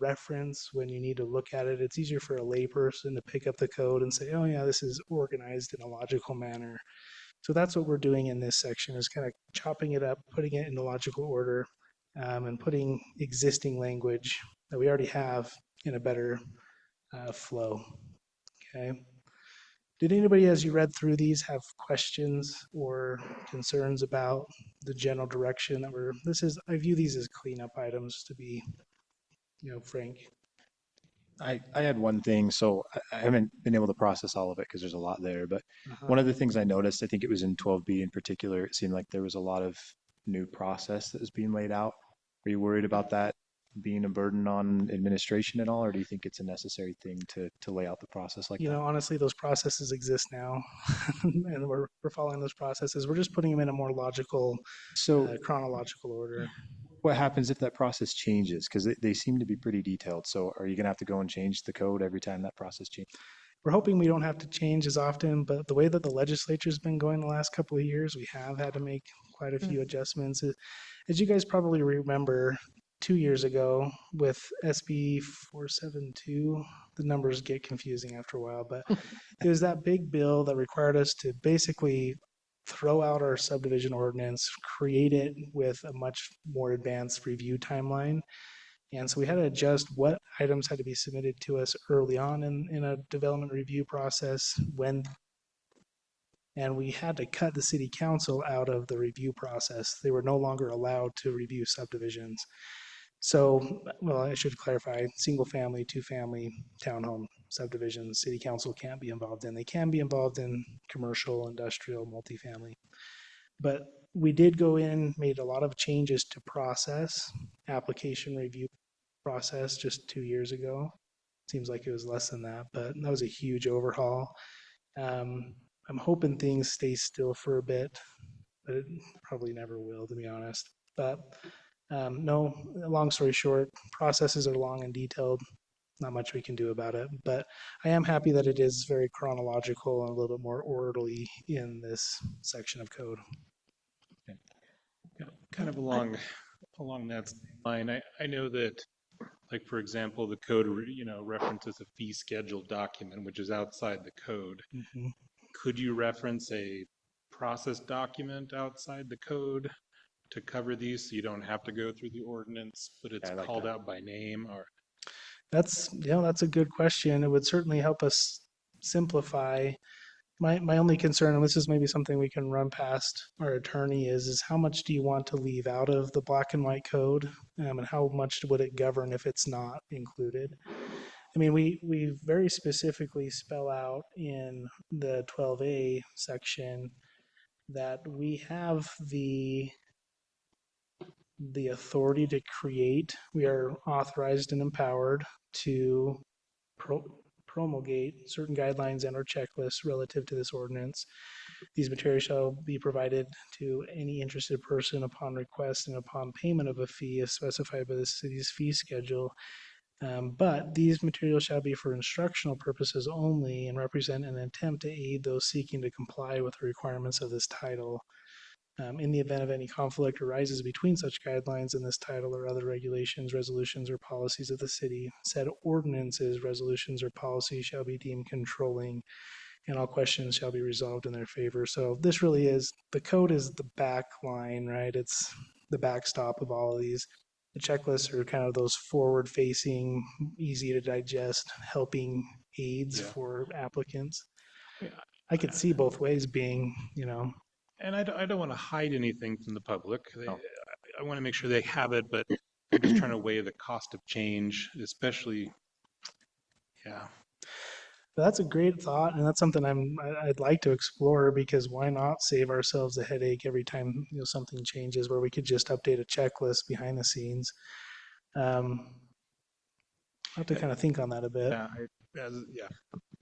reference when you need to look at it. It's easier for a layperson to pick up the code and say, oh yeah, this is organized in a logical manner. So that's what we're doing in this section, is kind of chopping it up, putting it in the logical order, and putting existing language that we already have in a better flow. Okay. Did anybody, as you read through these, have questions or concerns about the general direction that I view these as cleanup items, to be, frank. I had one thing, so I haven't been able to process all of it because there's a lot there, but one of the things I noticed, I think it was in 12B in particular, it seemed like there was a lot of new process that was being laid out. Are you worried about that being a burden on administration at all, or do you think it's a necessary thing to lay out the process like that? Honestly, those processes exist now, and we're following those processes. We're just putting them in a more logical, chronological order. What happens if that process changes? Because they seem to be pretty detailed. So are you going to have to go and change the code every time that process changes? We're hoping we don't have to change as often, but the way that the legislature's been going the last couple of years, we have had to make quite a few adjustments. As you guys probably remember, 2 years ago with SB 472, the numbers get confusing after a while, but it was that big bill that required us to basically throw out our subdivision ordinance, create it with a much more advanced review timeline. And so we had to adjust what items had to be submitted to us early on in a development review process, and we had to cut the city council out of the review process. They were no longer allowed to review subdivisions. So, well, I should clarify, single family, 2-family, townhome subdivisions, city council can't be involved in. They can be involved in commercial, industrial, multifamily. But we did go in, made a lot of changes to process, application review process just 2 years ago seems like it was less than that, but that was a huge overhaul. I'm hoping things stay still for a bit, but it probably never will, to be honest. But no, long story short, processes are long and detailed. Not much we can do about it, but I am happy that it is very chronological and a little bit more orderly in this section of code. Kind of along that same line, I know that, like, for example, the code, references a fee schedule document, which is outside the code. Mm-hmm. Could you reference a process document outside the code to cover these, so you don't have to go through the ordinance, but it's Yeah, I like called that. out by name? Or That's a good question. It would certainly help us simplify. My only concern, and this is maybe something we can run past our attorney, is how much do you want to leave out of the black and white code, and how much would it govern if it's not included? I mean, we very specifically spell out in the 12A section that we have the authority to create. We are authorized and empowered to promulgate certain guidelines and or checklists relative to this ordinance. These materials shall be provided to any interested person upon request and upon payment of a fee as specified by the city's fee schedule. But these materials shall be for instructional purposes only and represent an attempt to aid those seeking to comply with the requirements of this title. In the event of any conflict arises between such guidelines in this title or other regulations, resolutions, or policies of the city, said ordinances, resolutions, or policies shall be deemed controlling, and all questions shall be resolved in their favor. So this really is, the code is the back line, right? It's the backstop of all of these. The checklists are kind of those forward-facing, easy to digest, helping aids for applicants. I could see both ways being, and I don't want to hide anything from the public. I want to make sure they have it, but I'm just trying to weigh the cost of change, especially, But that's a great thought, and that's something I'd like to explore, because why not save ourselves a headache every time something changes, where we could just update a checklist behind the scenes. I'll have to kind of think on that a bit.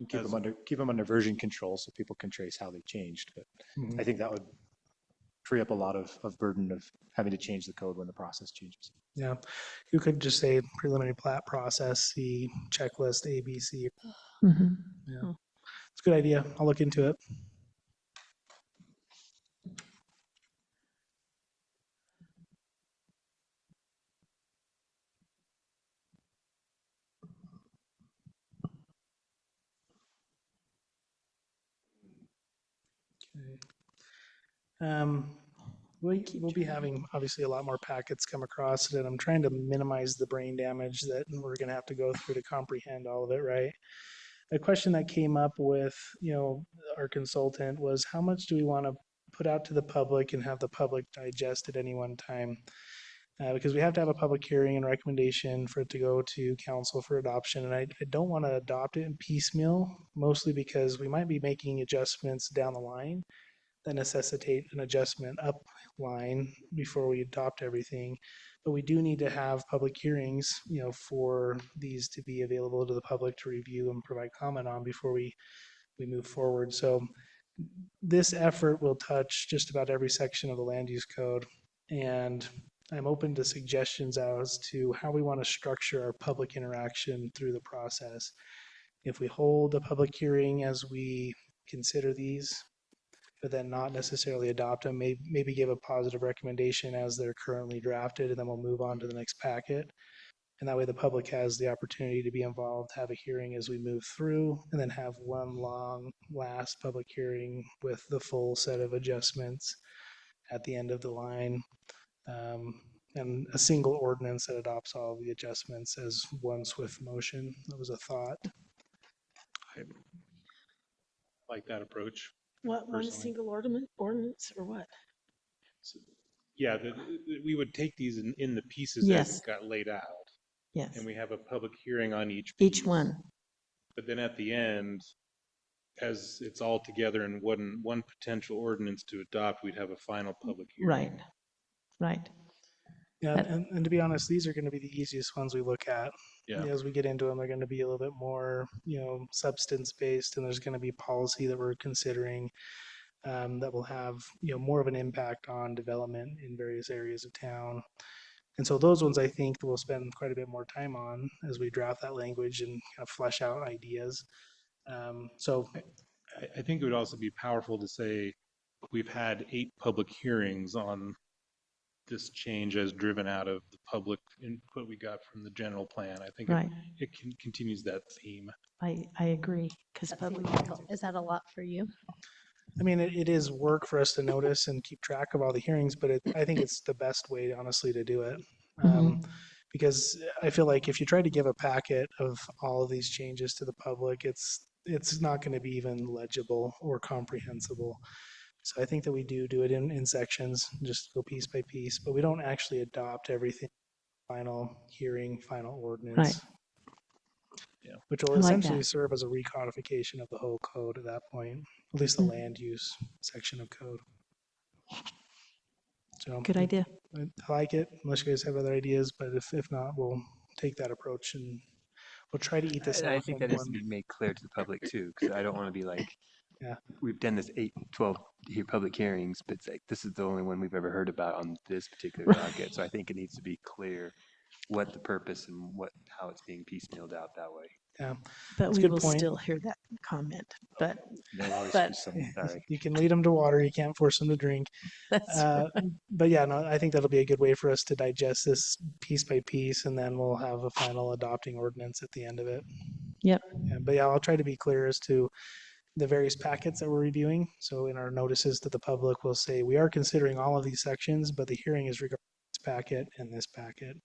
Keep them under version control so people can trace how they changed. But Mhm. I think that would free up a lot of burden of having to change the code when the process changes. Yeah, you could just say preliminary plat process, the checklist A, B, C. Mhm. Yeah, it's a good idea. I'll look into it. Okay. We'll be having obviously a lot more packets come across it, and I'm trying to minimize the brain damage that we're going to have to go through to comprehend all of it, right? A question that came up with, our consultant was, how much do we want to put out to the public and have the public digest at any one time? Because we have to have a public hearing and recommendation for it to go to council for adoption. And I don't want to adopt it in piecemeal, mostly because we might be making adjustments down the line that necessitate an adjustment up line before we adopt everything. But we do need to have public hearings, for these to be available to the public to review and provide comment on before we move forward. So this effort will touch just about every section of the land use code. And I'm open to suggestions as to how we want to structure our public interaction through the process. If we hold a public hearing as we consider these, but then not necessarily adopt them, maybe give a positive recommendation as they're currently drafted, and then we'll move on to the next packet. And that way the public has the opportunity to be involved, have a hearing as we move through, and then have one long last public hearing with the full set of adjustments at the end of the line. And a single ordinance that adopts all of the adjustments as one swift motion. That was a thought. I like that approach. What, one personally. single ordinance or what? Yeah, we would take these in the pieces Yes. that got laid out, Yes, and we have a public hearing on each each piece. one. But then at the end, as it's all together in one potential ordinance to adopt, we'd have a final public hearing. Right, right. Yeah, But- and to be honest, these are going to be the easiest ones we look at. Yeah. As we get into them, they're going to be a little bit more, substance based, and there's going to be policy that we're considering that will have, more of an impact on development in various areas of town. And so those ones I think we'll spend quite a bit more time on as we draft that language and kind of flesh out ideas. So I think it would also be powerful to say, we've had 8 public hearings on this change as driven out of the public input we got from the general plan. I think Right. it continues that theme. I agree, because public. Is that a lot for you? I mean, it is work for us to notice and keep track of all the hearings, but I think it's the best way, honestly, to do it. Because I feel like if you try to give a packet of all of these changes to the public, it's not going to be even legible or comprehensible. So I think that we do it in sections, just go piece by piece, but we don't actually adopt everything, final hearing, final ordinance. Right. Yeah. Which will I like essentially that. serve as a recodification of the whole code at that point, at least the land use section of code. So Good idea. I like it, unless you guys have other ideas, but if not, we'll take that approach and we'll try to eat this. And I elephant think that needs to one. be made clear to the public too, because I don't want to be like, Yeah. we've done this 12 public hearings, but it's like, this is the only one we've ever heard about on this particular docket. So I think it needs to be clear what the purpose and how it's being piecemealed out that way. Yeah, But That's a we good will point. still hear that comment, but There'll always But- be some, sorry. you can lead them to water, you can't force them to drink. that's, But yeah, no, I think that'll be a good way for us to digest this piece by piece, and then we'll have a final adopting ordinance at the end of it. Yep. Yeah, but yeah, I'll try to be clear as to the various packets that we're reviewing. So in our notices to the public, we'll say we are considering all of these sections, but the hearing is regarding this packet and this packet.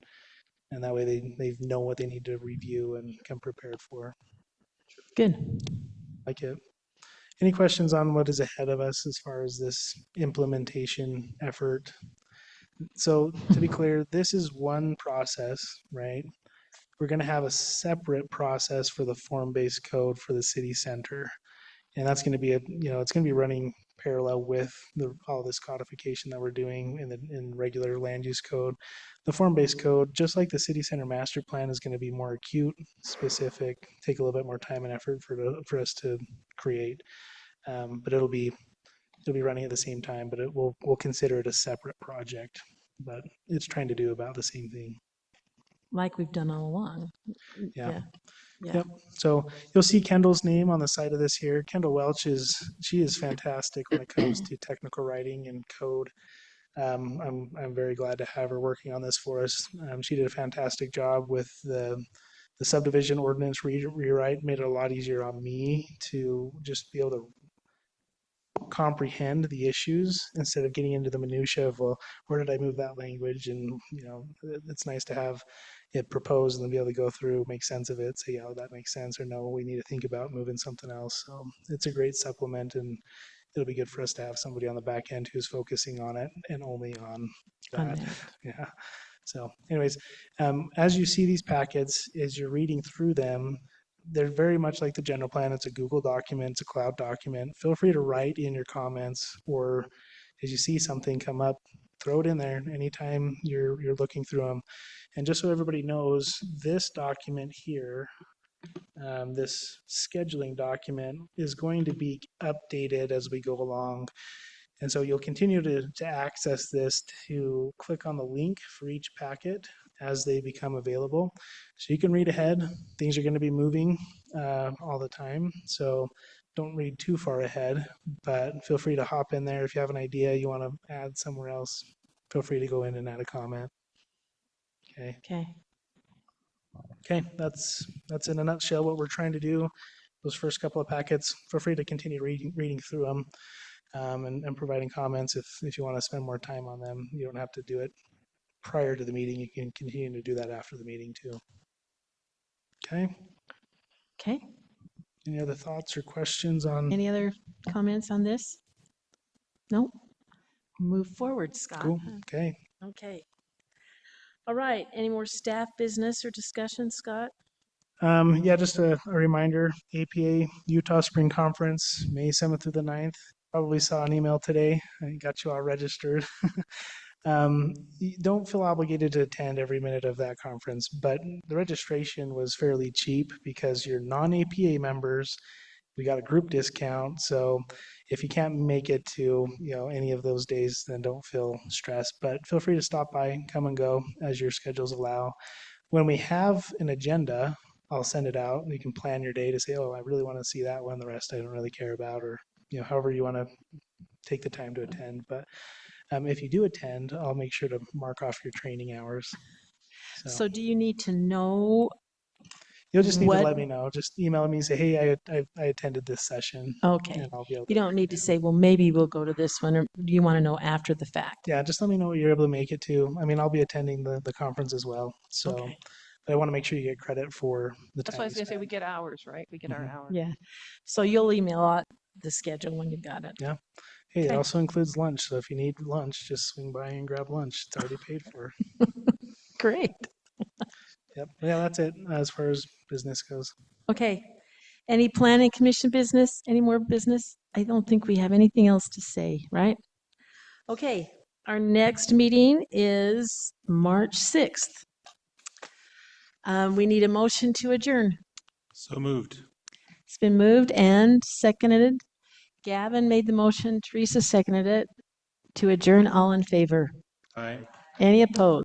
And that way they know what they need to review and come prepared for. good. Like it. Any questions on what is ahead of us as far as this implementation effort? So to be clear, this is one process, right? We're going to have a separate process for the form-based code for the city center. And that's going to be it's going to be running parallel with all this codification that we're doing in regular land use code. The form-based code, just like the city center master plan, is going to be more acute, specific, take a little bit more time and effort for us to create. But it'll be running at the same time, but we'll consider it a separate project. But it's trying to do about the same thing. Like we've done all along. Yeah. Yeah. Yep. So you'll see Kendall's name on the side of this here. Kendall Welch is fantastic when it comes to technical writing and code. I'm very glad to have her working on this for us. She did a fantastic job with the subdivision ordinance rewrite. Made it a lot easier on me to just be able to comprehend the issues instead of getting into the minutia of, well, where did I move that language? And it's nice to have it proposed and then be able to go through, make sense of it, say, yeah, that makes sense, or no, we need to think about moving something else. So it's a great supplement, and it'll be good for us to have somebody on the back end who's focusing on it and only on that. Yeah. So anyways, as you see these packets, as you're reading through them, they're very much like the general plan. It's a Google document, it's a cloud document. Feel free to write in your comments, or as you see something come up, throw it in there anytime you're looking through them. And just so everybody knows, this document here, this scheduling document, is going to be updated as we go along. And so you'll continue to access this to click on the link for each packet as they become available. So you can read ahead. Things are going to be moving all the time. So don't read too far ahead, but feel free to hop in there. If you have an idea you want to add somewhere else, feel free to go in and add a comment. Okay. Okay, that's in a nutshell what we're trying to do. Those first couple of packets, feel free to continue reading through them and providing comments if you want to spend more time on them. You don't have to do it prior to the meeting. You can continue to do that after the meeting too. Okay. Okay. Any other thoughts or questions on? Any other comments on this? Nope. Move forward, Scott. Cool. Okay. Okay. All right. Any more staff business or discussion, Scott? Yeah, just a reminder, APA Utah Spring Conference, May 7th through the 9th. Probably saw an email today. I got you all registered. Don't feel obligated to attend every minute of that conference, but the registration was fairly cheap because you're non-APA members. We got a group discount, so if you can't make it to, any of those days, then don't feel stressed, but feel free to stop by, come and go as your schedules allow. When we have an agenda, I'll send it out and you can plan your day to say, oh, I really want to see that one, the rest I don't really care about, or, however you want to take the time to attend. But if you do attend, I'll make sure to mark off your training hours. So do you need to know? You'll just need to what- let me know. Just email me and say, hey, I attended this session. Okay. And I'll be able You don't need to say, well, maybe we'll go to this one, or do you want to know after the fact? Yeah, just let me know what you're able to make it to. I mean, I'll be attending the conference as well. So Okay. but I want to make sure you get credit for the That's time. why I was you gonna say, we spend. get hours, right? We get our Mhm. hours. Yeah. So you'll email out the schedule when you got it. Yeah. Hey, it Okay. also includes lunch. So if you need lunch, just swing by and grab lunch. It's already paid for. Great. Yep. Yeah, that's it as far as business goes. Okay. Any planning commission business? Any more business? I don't think we have anything else to say, right? Okay. Our next meeting is March 6th. We need a motion to adjourn. So moved. It's been moved and seconded. Gavin made the motion. Teresa seconded it to adjourn. All in favor? Aye. Any opposed?